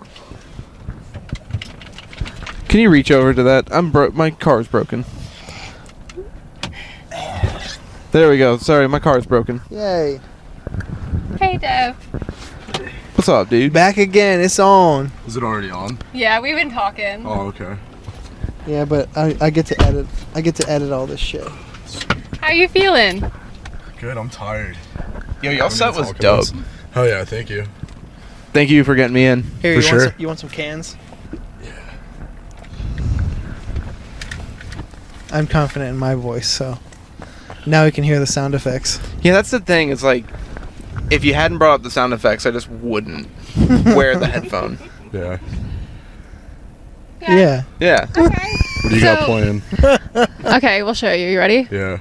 Can you reach over to that? My car's broken. There we go. Sorry, my car's broken. Yay! Hey, Dev. What's up, dude? Back again. It's on. Is it already on? Yeah, we've been talking. Oh, okay. Yeah, but I get to edit. I get to edit all this shit. How you feeling? Good, I'm tired. Yo, y'all I'm set gonna was talk about dope. some- Hell yeah, thank you. Thank you for getting me in. Here, For you sure. Want you want some cans? Yeah. I'm confident in my voice, so now we can hear the sound effects. Yeah, that's the thing. It's like if you hadn't brought up the sound effects, I just wouldn't wear the headphone. Yeah. Yeah. Yeah. Okay. What do you got playing? Okay, we'll show you. You ready? Yeah.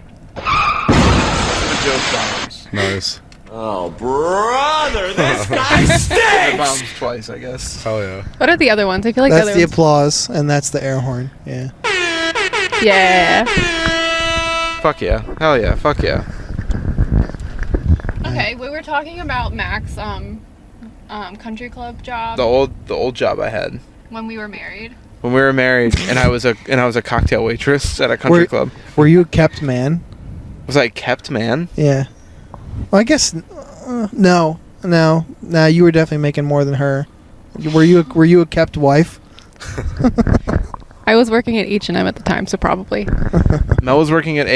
Nice. Oh, brother, this guy stinks! Bombs twice, I guess. Hell yeah. What are the other ones? I feel like That's the the other ones. applause, and that's the air horn. Yeah. Yeah. Fuck yeah. Hell yeah. Fuck yeah. Okay, we were talking about Mac's country club job The old job I had when we were married. when we were married, and I was a cocktail waitress at a country club. Were you a kept man? Was I a kept man? Yeah. Well, I guess no. You were definitely making more than her. Were you a kept wife? I was working at H&M at the time, so probably. Mel was working at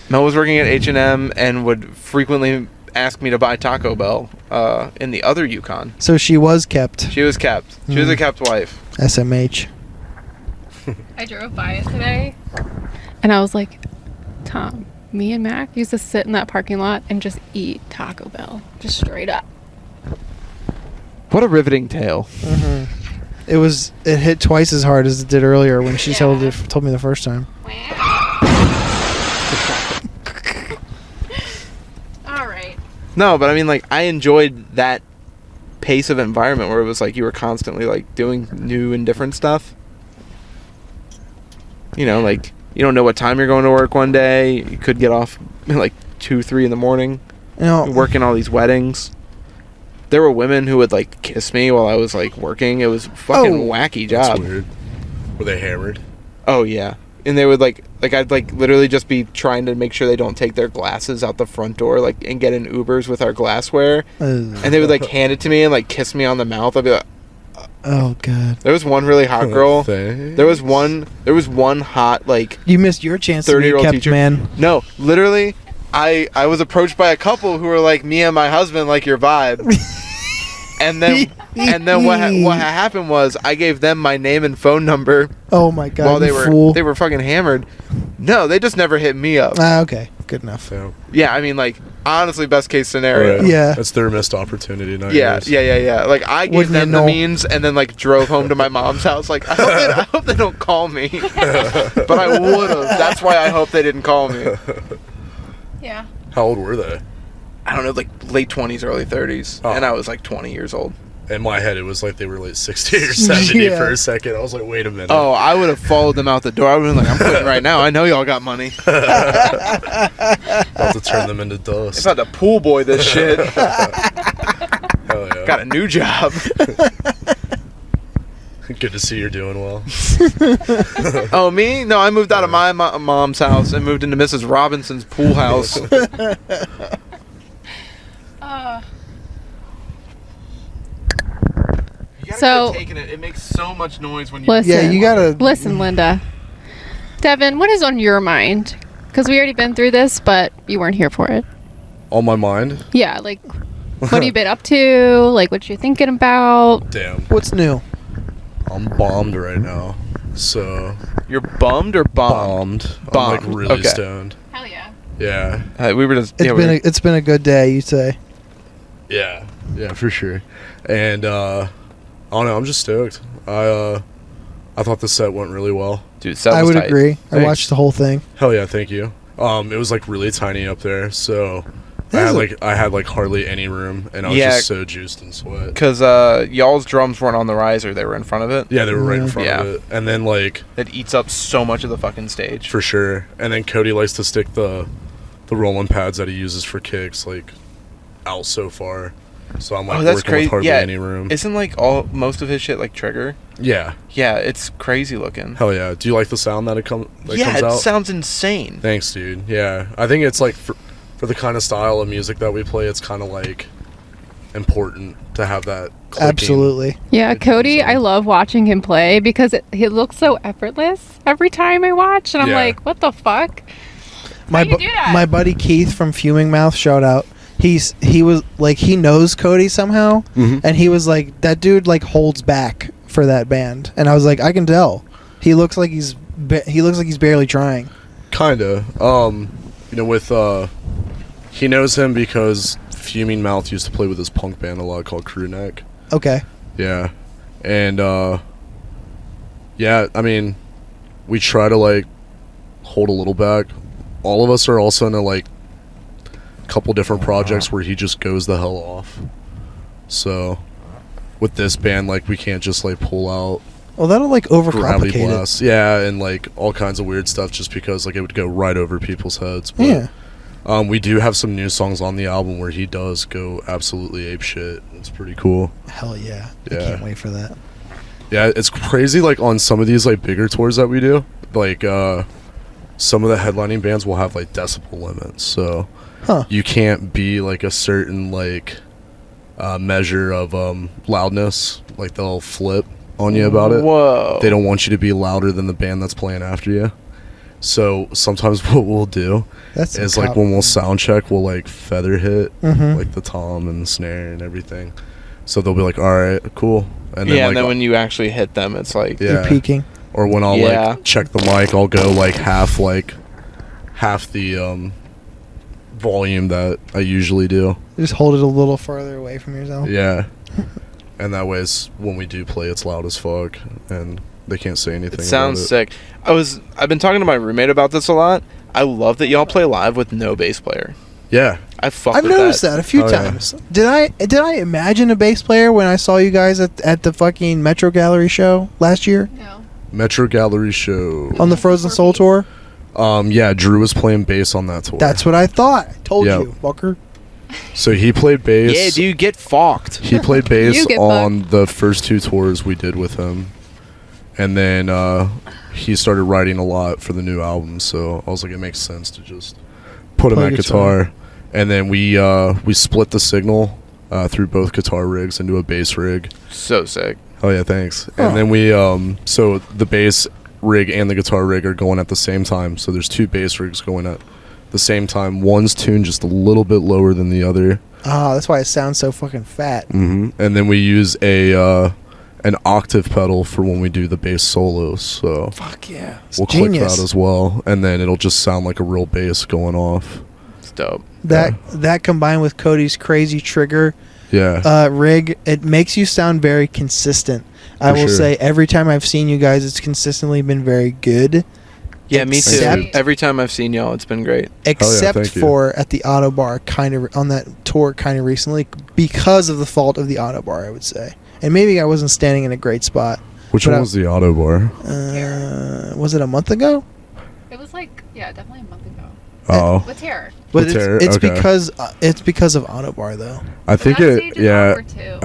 Mel was working at H&M and would frequently ask me to buy Taco Bell in the other Yukon. So she was kept. She was kept. She was a kept wife. SMH. I drove by it today, and I was like, Tom, me and Mac used to sit in that parking lot and just eat Taco Bell, just straight up. What a riveting tale. Mm-hmm. It hit twice as hard as it did earlier when she told me the first time. All right. No, but I mean, like, I enjoyed that pace of environment where it was like you were constantly like doing new and different stuff. You know, like, you don't know what time you're going to work one day. You could get off at like 2, 3 in the morning. You know, Working all these weddings. There were women who would like kiss me while I was like working. It was a fucking wacky job. That's weird. Were they hammered? Oh yeah. And they would like I'd like literally just be trying to make sure they don't take their glasses out the front door, like, and get in Ubers with our glassware. And they would like hand it to me and like kiss me on the mouth. I'd be like, oh god. there was one really hot girl. Thanks. There was one hot like You missed your chance to be a 30-year-old kept teacher. man. No, literally, I was approached by a couple who were like, me and my husband like your vibe. And then what happened was I gave them my name and phone number. Oh my god. While fool. they were fucking hammered. No, they just never hit me up. Okay, good enough. So, Yeah, I mean, like, honestly, best case scenario. right. Yeah. That's their missed opportunity, not Yeah, yours. yeah. Like, I gave Wouldn't them you the know? means and then like drove home to my mom's house. Like, I hope they don't call me. But I would have. That's why I hope they didn't call me. Yeah. How old were they? I don't know, like late 20s, early 30s, Oh. and I was like 20 years old. In my head, it was like they were late 60 or 70 Yeah. for a second. I was like, wait a minute. Oh, I would have followed them out the door. I would have been like, I'm quitting right now. I know y'all got money. About to turn them into dust. It's not the pool boy this shit. Hell yeah. Got a new job. Good to see you're doing well. Oh, me? No, I moved out of my mom's house and moved into Mrs. Robinson's pool house. So- it makes so much noise when you. Listen. Yeah, you gotta Listen, Linda. Devin, what is on your mind? Because we already been through this, but you weren't here for it. On my mind? Yeah, like, what have you been up to? Like, what you thinking about? Damn. What's new? I'm bombed right now. So, You're bummed or bombed? I'm Bombed. like really Okay. stoned. Hell yeah. Yeah. We were just. It's been a good day, you say. Yeah. Yeah, for sure. And, I don't know, I'm just stoked. I thought the set went really well. Dude, that I was would tight. agree. I Thanks. watched the whole thing. Hell yeah, thank you. It was like really tiny up there, so I had like hardly any room, and I was Yeah. just so juiced and sweat. Because y'all's drums weren't on the riser; they were in front of it. Yeah, they were right in front Yeah. of it, and then like It eats up so much of the fucking stage. for sure. And then Cody likes to stick the rolling pads that he uses for kicks like out so far, so I'm like Oh, that's working crazy. with hardly Yeah, any room. Isn't like most of his shit like Trigger? Yeah, Yeah, it's crazy looking. hell yeah. Do you like the sound that comes Yeah, it out? sounds insane. Thanks, dude. Yeah, I think it's like for the kind of style of music that we play, it's kind of like important to have that clicking. Absolutely. Yeah, It Cody, comes I out. love watching him play because he looks so effortless every time I watch, and I'm Yeah. like, what the fuck? My you do that? my buddy Keith from Fuming Mouth, shout out. He was like, he knows Cody somehow, Mhm. and he was like, that dude like holds back for that band, and I was like, I can tell. He looks like he's barely trying. Kinda. You know, with He knows him because Fuming Mouth used to play with his punk band a lot called Crew Neck. Okay. Yeah. And, yeah, I mean, we try to, like, hold a little back. All of us are also in a, like, couple different projects where he just goes the hell off. So, with this band, like, we can't just, like, pull out Well, that'll like gravity overcomplicate blasts. Yeah, and, like, all kinds of weird stuff just because, like, it would go right over people's heads. But, Yeah. we do have some new songs on the album where he does go absolutely apeshit. It's pretty cool. Hell yeah. I Yeah. can't wait for that. Yeah, it's crazy, like, on some of these, like, bigger tours that we do, like, some of the headlining bands will have, like, decibel limits, so you can't be, like, a certain, like, measure of loudness. Like, they'll flip on you about it. Whoa. They don't want you to be louder than the band that's playing after you. So sometimes what we'll do is, like, when we'll sound check, we'll, like, feather hit, like, the tom and the snare and everything. So they'll be like, all right, cool. And then, yeah, like, and then when you actually hit them, it's like... You're peaking. Or when I'll, like, check the mic, I'll go, like, half the volume that I usually do. Just hold it a little farther away from yourself. Yeah. And that way, when we do play, it's loud as fuck, and they can't say anything. It sounds sick. I've been talking to my roommate about this a lot. I love that y'all play live with no bass player. Yeah. I've noticed that a few times. Yeah. Did I imagine a bass player when I saw you guys at the fucking Metro Gallery show last year? No. Metro Gallery show. On the Frozen Soul tour? Yeah, Drew was playing bass on that tour. That's what I thought. I told you, fucker. So he played bass. Yeah, dude, get fucked. He played bass You get on the first two tours we did with him. And then he started writing a lot for the new album, so I was like, it makes sense to just put him at guitar. And then we split the signal through both guitar rigs into a bass rig. So sick. Oh yeah, thanks. And then we so the bass rig and the guitar rig are going at the same time. So there's two bass rigs going at the same time. One's tuned just a little bit lower than the other. Ah, that's why it sounds so fucking fat. And then we use an octave pedal for when we do the bass solos. So fuck yeah, we'll click that as well, and then it'll just sound like a real bass going off. It's dope. That combined with Cody's crazy trigger rig, it makes you sound very consistent. I will say every time I've seen you guys, it's consistently been very good. Yeah, me too. Every time I've seen y'all, it's been great. Except for at the Auto Bar, kind of on that tour, kind of recently, because of the fault of the Auto Bar, I would say. And maybe I wasn't standing in a great spot. Which one was the Auto Bar? Was it a month ago? It was like, yeah, definitely a month ago. Oh. With Terror. But it's because of Auto Bar though. I think I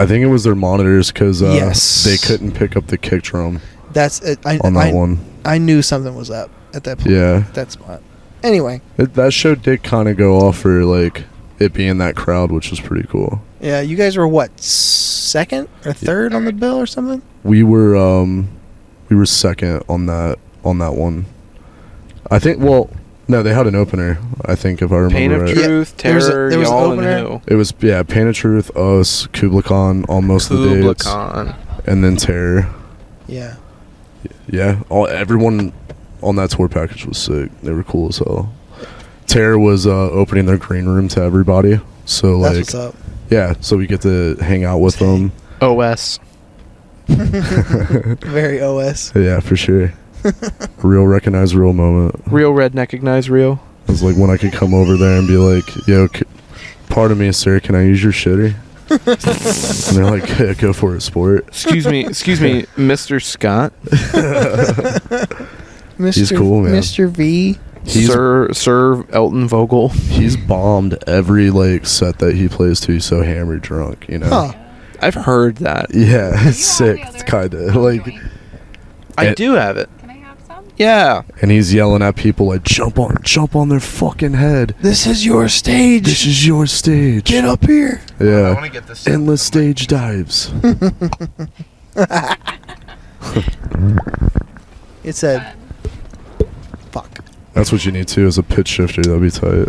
think it was their monitors because they couldn't pick up the kick drum. That's it. On that one. I knew something was up at that point. Yeah. That spot. Anyway. That show did kind of go off for like it being that crowd, which was pretty cool. Yeah, you guys were what, second or third on the bill or something? We were second on that one. I think. Well, no, they had an opener. I think if I remember Pain of right. Truth, Terror, there was y'all, an and opener. who? It was Pain of Truth, us, Kubla Khan on most of the dates, and then Terror. Yeah. Yeah, everyone on that tour package was sick. They were cool as hell. Terror was opening their green room to everybody, so That's like, what's up. Yeah, so we get to hang out with them. OS. Very OS. Yeah, for sure. Real recognize real moment. Real redneckignize real. It was like when I could come over there and be like, yo, pardon me, sir, can I use your shitter? And they're like, yeah, go for it, sport. Excuse me, Mr. Scott. He's cool, man. Mr. V. Sir Elton Vogel. He's bombed every like set that he plays to. He's so hammered drunk, you know. Huh. I've heard that. Yeah, it's sick. It's kind of like. I do have it. Can I have some? Yeah. And he's yelling at people like, jump on their fucking head. This is your stage. This is your stage. Get up here. Yeah. I want to get this. Endless stage dives. It said, fuck. That's what you need too, is a pitch shifter. That'd be tight.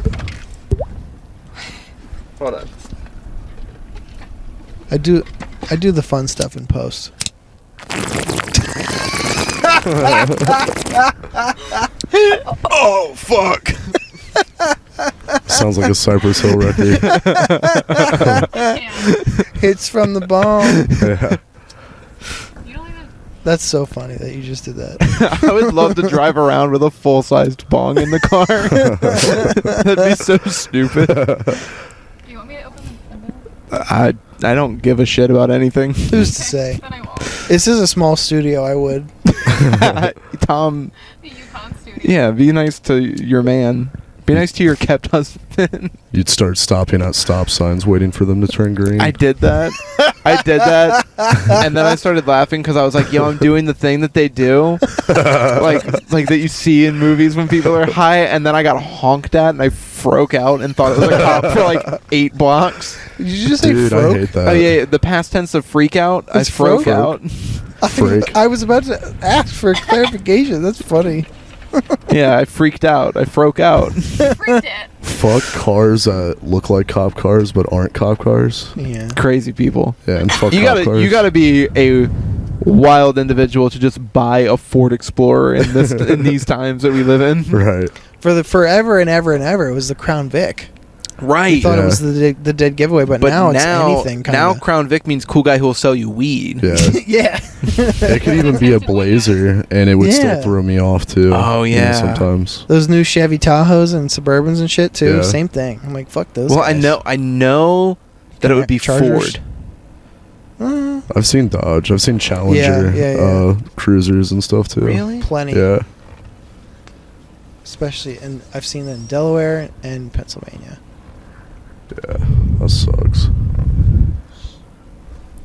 Hold on. I do the fun stuff in post. Oh fuck! sounds like a Cypress Hill record. Hits from the bong. Yeah. You don't even. That's so funny that you just did that. I would love to drive around with a full-sized bong in the car. That'd be so stupid. You want me to open the window? I don't give a shit about anything. Who's to say? Then I won't. This is a small studio. I would. Tom, The Yukon Studios. yeah, be nice to your man. Be nice to your kept husband. You'd start stopping at stop signs, waiting for them to turn green. I did that. And then I started laughing because I was like, yo, I'm doing the thing that they do. like that you see in movies when people are high. And then I got honked at and I froke out and thought it was a cop for like 8 blocks. Did you just say Dude, I froke? hate that. Oh, yeah, the past tense of freak out. I It's froke froke? out. Freak. I was about to ask for clarification. That's funny. Yeah, I freaked out. I froke out. Freaked it. Fuck cars that look like cop cars but aren't cop cars. Yeah. Crazy people. Yeah, and fuck You cop cars. gotta be a wild individual to just buy a Ford Explorer in this in these times that we live in. Right. For the forever and ever and ever, it was the Crown Vic. Right. I thought it Yeah. was the dead giveaway, but now it's anything. Kinda. Now Crown Vic means cool guy who will sell you weed. Yeah. Yeah. It could even be a Blazer, and it would Yeah. still throw me off too. Oh, you know, yeah. sometimes. Those new Chevy Tahoes and Suburbans and shit too. Yeah. Same thing. I'm like, fuck those. Well, guys. I know that it would be Chargers? Ford. I've seen Dodge. I've seen Challenger Yeah. cruisers and stuff too. Really? Plenty. Yeah. Especially, and I've seen that in Delaware and Pennsylvania. Yeah. That sucks.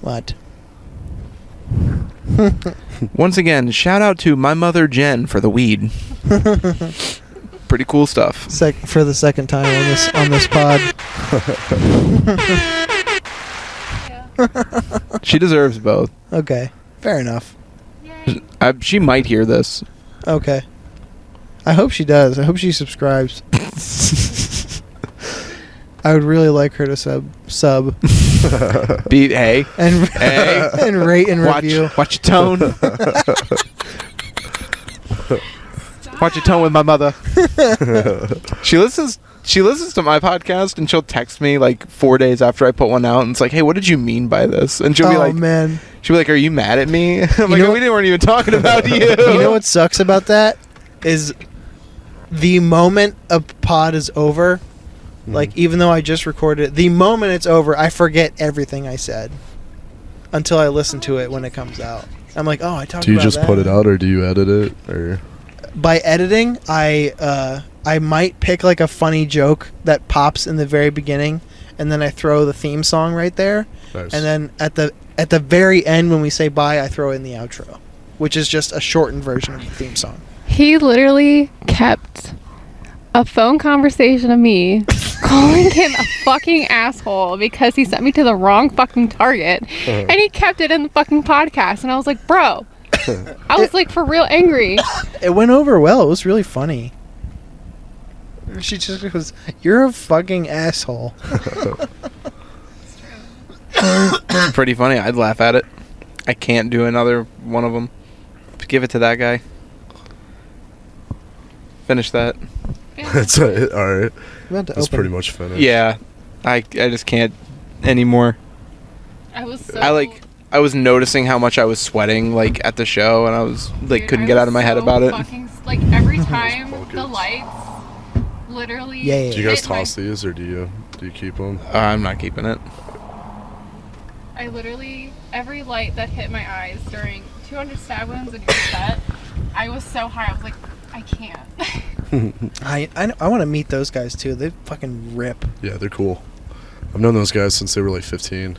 What? Once again, shout out to my mother Jen for the weed. Pretty cool stuff. For the second time on this pod. Yeah. She deserves both. Okay, fair enough. Yay. She might hear this. Okay, I hope she does. I hope she subscribes. I would really like her to sub Hey, and Hey. and rate and review. watch your tone. Watch your tone with my mother. She listens to my podcast and she'll text me like 4 days after I put one out and it's like, hey, what did you mean by this? And she'll be like, man, she'll be like, are you mad at me? I'm like, know- we weren't even talking about you. you know what sucks about that is the moment a pod is over. Like, even though I just recorded it, the moment it's over, I forget everything I said until I listen to it when it comes out. I'm like, oh, I talked about that. Do you just put it out, or do you edit it, or? By editing, I might pick like a funny joke that pops in the very beginning, and then I throw the theme song right there, Nice. and then at the very end when we say bye, I throw in the outro, which is just a shortened version of the theme song. He literally kept a phone conversation of me calling him a fucking asshole because he sent me to the wrong fucking target, and he kept it in the fucking podcast, and I was like, bro, I was like for real angry. It went over well. It was really funny. She just goes, "You're a fucking asshole." It's pretty funny. I'd laugh at it. I can't do another one of them. Give it to that guy. Finish that. That's it. All right. I'm about to That's open. pretty much finished. Yeah. I just can't anymore. I was so. I was noticing how much I was sweating like at the show, and I was like Dude, couldn't I get was out of my head so about it. fucking like every time the Focus. lights literally. Yeah. Do you guys hit my- toss these, or do you keep them? I'm not keeping it. I literally every light that hit my eyes during 200 stab wounds in your set, I was so high. I was like, I can't. I want to meet those guys too. They fucking rip. Yeah, they're cool. I've known those guys since they were like 15.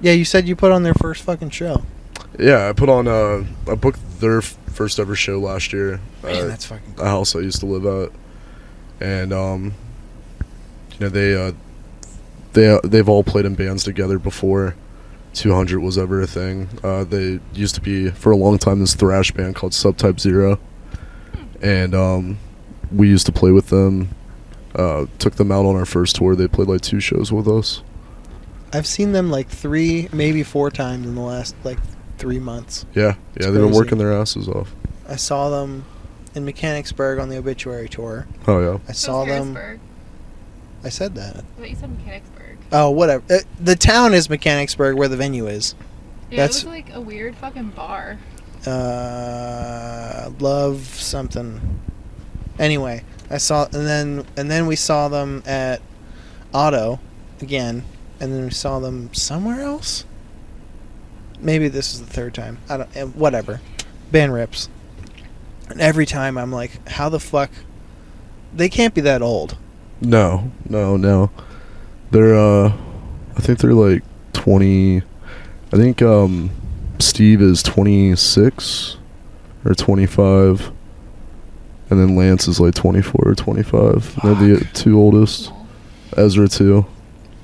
Yeah, you said you put on their first fucking show. Yeah, I put on. I booked their first ever show last year. Man, that's fucking A house I used to live at, and you know they've all played in bands together before 200 was ever a thing. They used to be for a long time this thrash band called Subtype Zero, and we used to play with them. Took them out on our first tour. They played like 2 shows with us. I've seen them like 3, maybe 4 times in the last like 3 months. Yeah, It's they've been crazy. working their asses off. I saw them in Mechanicsburg on the Obituary tour. Oh yeah. I saw them. Harrisburg. I said that. I thought you said Mechanicsburg. Oh, whatever. The town is Mechanicsburg, where the venue is. Yeah, That's- it was like a weird fucking bar. Love something. Anyway, I saw, and then we saw them at Otto again, and then we saw them somewhere else. Maybe this is the third time. I don't. Whatever. Band rips. And every time I'm like, how the fuck? They can't be that old. No. They're I think they're like 20. I think Steve is 26 or 25, and then Lance is like 24 or 25. Fuck. They're the two oldest. Ezra too.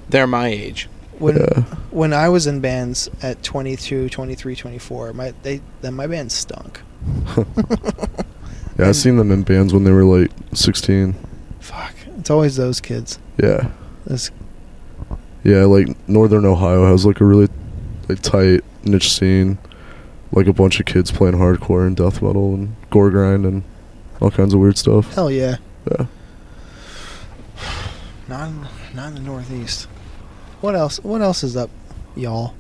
They're my age. When I was in bands at 22, 23, 24, my band stunk. Yeah, I've seen them in bands when they were like 16. Fuck. It's always those kids. Yeah. Yeah, like Northern Ohio has like a really like tight niche scene, like a bunch of kids playing hardcore and death metal and gore grind and all kinds of weird stuff. Hell yeah. Yeah. Not in the Northeast. What else is up, y'all?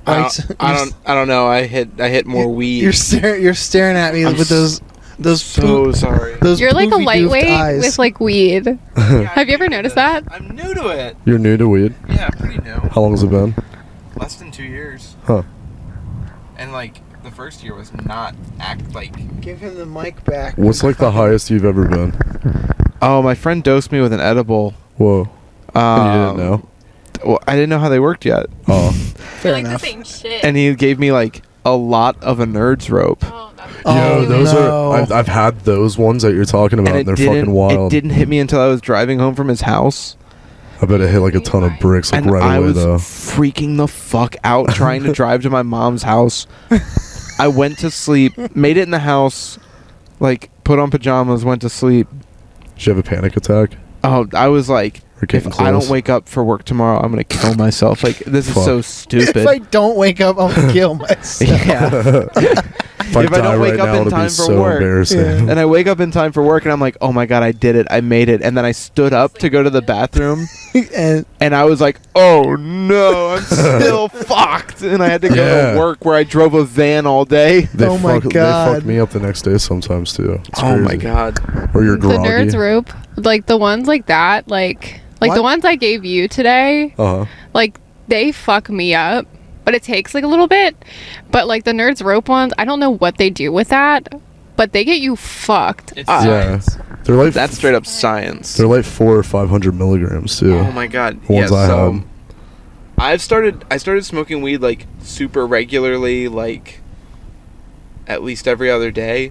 I don't know. I hit more weed. You're staring at me with those so sorry. Those You're like a poofy-doofed lightweight eyes. with like weed. Yeah, Have you ever noticed that? I'm new to it. You're new to weed? Yeah, pretty new. How long has it been? Less than 2 years. Huh. And like the first year was not Give him the mic back. What's like the highest you've ever been? Oh, my friend dosed me with an edible. Whoa. And you didn't know? Well, I didn't know how they worked yet. Oh. Fair enough. the same shit. And he gave me like a lot of a nerd's rope. Yo, those no. are. I've had those ones that you're talking about. And And they're fucking It wild. didn't hit me until I was driving home from his house. I bet it hit like a ton of bricks like And right I away was though. freaking the fuck out trying to drive to my mom's house. I went to sleep, made it in the house, like put on pajamas, went to sleep. Did you have a panic attack? Oh, I was like, Or getting if I don't close? wake up for work tomorrow, I'm gonna kill myself. Like this is Fuck. so If stupid. I don't wake up, I'll kill myself. Yeah. If I If I die don't wake right up now, in it'll time be for so work. embarrassing. Yeah. And I wake up in time for work, and I'm like, oh my god, I did it, I made it. And then I stood up to go to the bathroom, And and I was like, oh no, I'm still fucked. And I had to go Yeah. to work where I drove a van all day. Oh my They God. fuck me up the next day sometimes too. It's Oh my crazy. god. Or you're The groggy. nerd's rope, like the ones like that, like What? the ones I gave you today, Uh huh. like they fuck me up. But it takes like a little bit. But like the nerd's rope ones, I don't know what they do with that, but they get you fucked. It's up. Yeah. They're like That's straight up science. They're like 400 or 500 milligrams too. Oh my god. The ones I so had. I started smoking weed like super regularly, like at least every other day.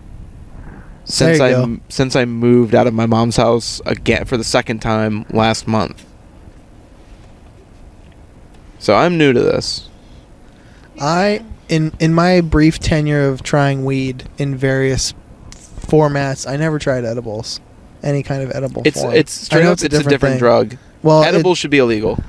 Since There you since I moved out of my mom's house again for the second time last month. So I'm new to this. in my brief tenure of trying weed in various formats, I never tried edibles. Any kind of edible form. It's straight I know up it's a different thing. drug. Well, Edibles should be illegal.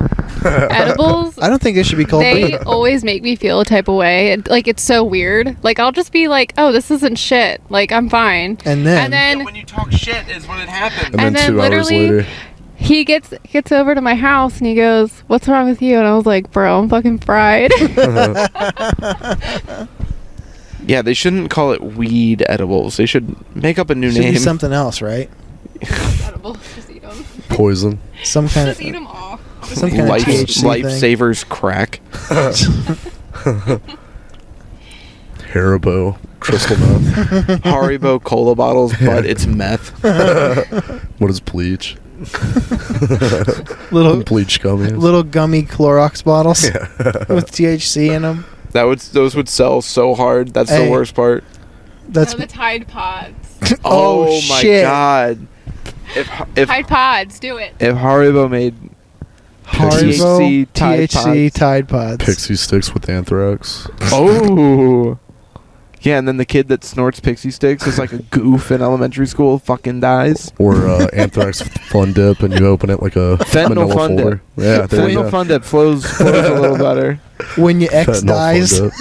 Edibles, I don't think it should be called they weed. always make me feel a type of way. Like it's so weird. Like I'll just be like, oh, this isn't shit. Like I'm fine. And then, And you talk shit is when it happens. And then 2 hours literally, later. he gets over to my house and he goes, "What's wrong with you?" And I was like, "Bro, I'm fucking fried." Yeah, they shouldn't call it weed edibles. They should make up a new should name. be something else, right? Edibles, just eat them. Poison. Some kind Just of eat them all. some kind of THC thing. Lifesavers crack. Haribo. Crystal meth. Haribo cola bottles, but it's meth. What is bleach? little Bleach gummies. little gummy Clorox bottles with THC in them. Those would sell so hard. That's Hey. the worst part. That's the Tide Pods. Oh, my shit. god! If Tide Pods, do it. if Haribo made Haribo THC Tide THC Pods. Tide Pods. Pixie sticks with anthrax. Oh. Yeah, and then the kid that snorts pixie sticks is like a goof in elementary school, fucking dies. Or anthrax fun dip, and you open it like a Fentanyl manila Fun Dip. folder. Yeah, there you Fentanyl go. Fun Dip flows a little better. When your ex Fentanyl dies. Fun Dip.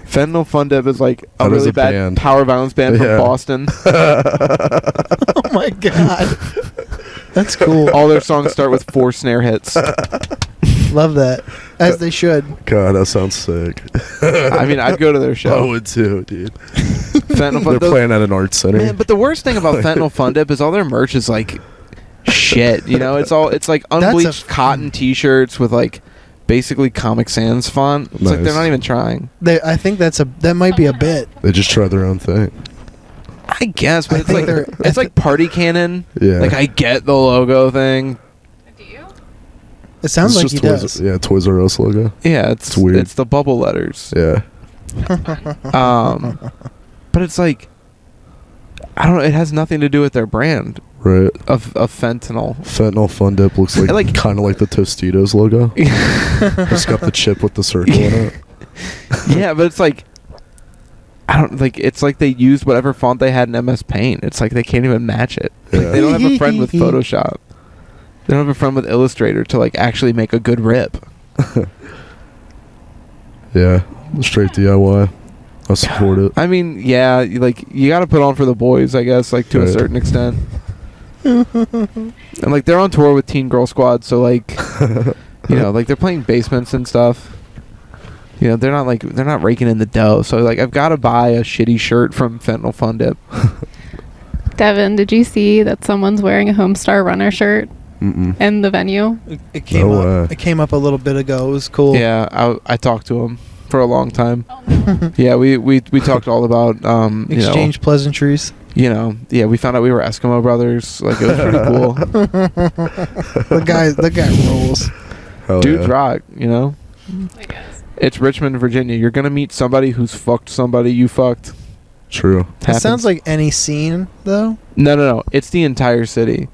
Fentanyl Fun Dip is like a That is really a bad band. power violence band from Yeah. Boston. Oh my god. That's cool. All their songs start with 4 snare hits. Love that. As they should. God, that sounds sick. I mean, I'd go to their I show. would too, dude. Fentanyl They're Fun playing at an art center. Man, but the worst thing about Fentanyl Fun Dip is all their merch is like shit. You know, it's like unbleached cotton T-shirts with like basically Comic Sans font. It's like they're not even trying. I think that might be a bit. They just try their own thing. I guess, but I it's think like it's like Party Cannon. Yeah. Like I get the logo thing. Do you? It sounds It's like he just does. Yeah, Toys R Us logo. Yeah, it's weird. It's the bubble letters. Yeah. But it's like I don't know. It has nothing to do with their brand Right. of fentanyl. Fentanyl Fun Dip looks like kind of like the Tostitos logo. It's got the chip with the circle in it. Yeah, but it's like I don't like. It's like they used whatever font they had in MS Paint. It's like they can't even match it. Like, Yeah. they don't have a friend with Photoshop. They don't have a friend with Illustrator to like actually make a good rip. Yeah. Straight DIY. I support it. I mean, yeah, you got to put on for the boys, I guess, like to a Right. certain extent. And like they're on tour with Teen Girl Squad, so like you know, like they're playing basements and stuff. You know, they're not raking in the dough. So like I've got to buy a shitty shirt from Fentanyl Fun Dip. Devin, did you see that someone's wearing a Homestar Runner shirt Mm-mm. in the venue? It came No up. way. It came up a little bit ago. It was cool. Yeah, I talked to him for a long time. Yeah, we talked all about Exchange pleasantries. yeah, we found out we were Eskimo brothers. Like it was pretty cool. The guy rolls. Hell Dudes yeah. rock, you know. I guess. It's Richmond, Virginia. You're gonna meet somebody who's fucked somebody you fucked. True. It Happens. sounds like any scene though. No. It's the entire city.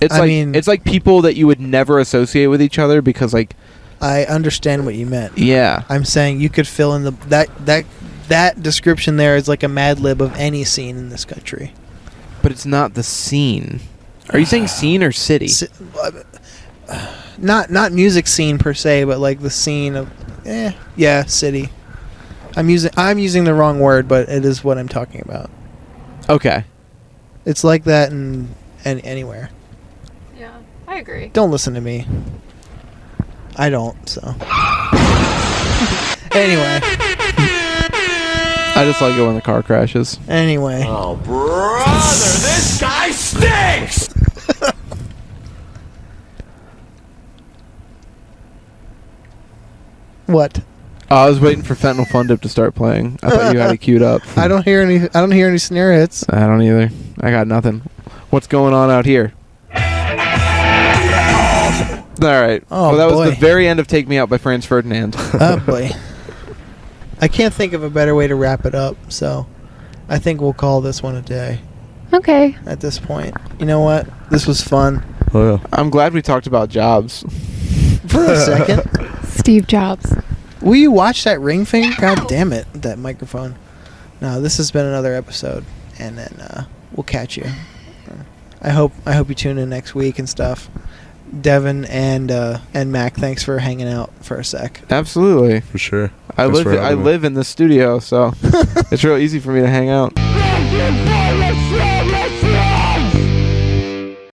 It's I like mean- it's like people that you would never associate with each other because like I understand what you meant. yeah. I'm saying you could fill in that description there is like a Mad Lib of any scene in this country. But it's not the scene. Are you saying scene or city? Not music scene per se, but like the scene of city. I'm using the wrong word, but it is what I'm talking about. Okay. It's like that in anywhere. Yeah, I agree. Don't listen to me. I don't, so. Anyway. I just like it when the car crashes. Anyway. Oh, brother, this guy stinks! What? I was waiting for Fentanyl Fun Dip to start playing. I thought you had it queued up. I don't hear any snare hits. I don't either. I got nothing. What's going on out here? All right. Oh, well, that was boy. the very end of "Take Me Out" by Franz Ferdinand. Oh boy. I can't think of a better way to wrap it up, so I think we'll call this one a day Okay. at this point. You know what? This was fun. Oh yeah. I'm glad we talked about jobs. For a second. Steve Jobs. Will you watch that ring thing? God damn it, that microphone. No, this has been another episode, and then we'll catch you. I hope you tune in next week and stuff. Devin and Mac, thanks for hanging out for a sec. Absolutely. For sure. I Thanks for having me. live in the studio, so it's real easy for me to hang out.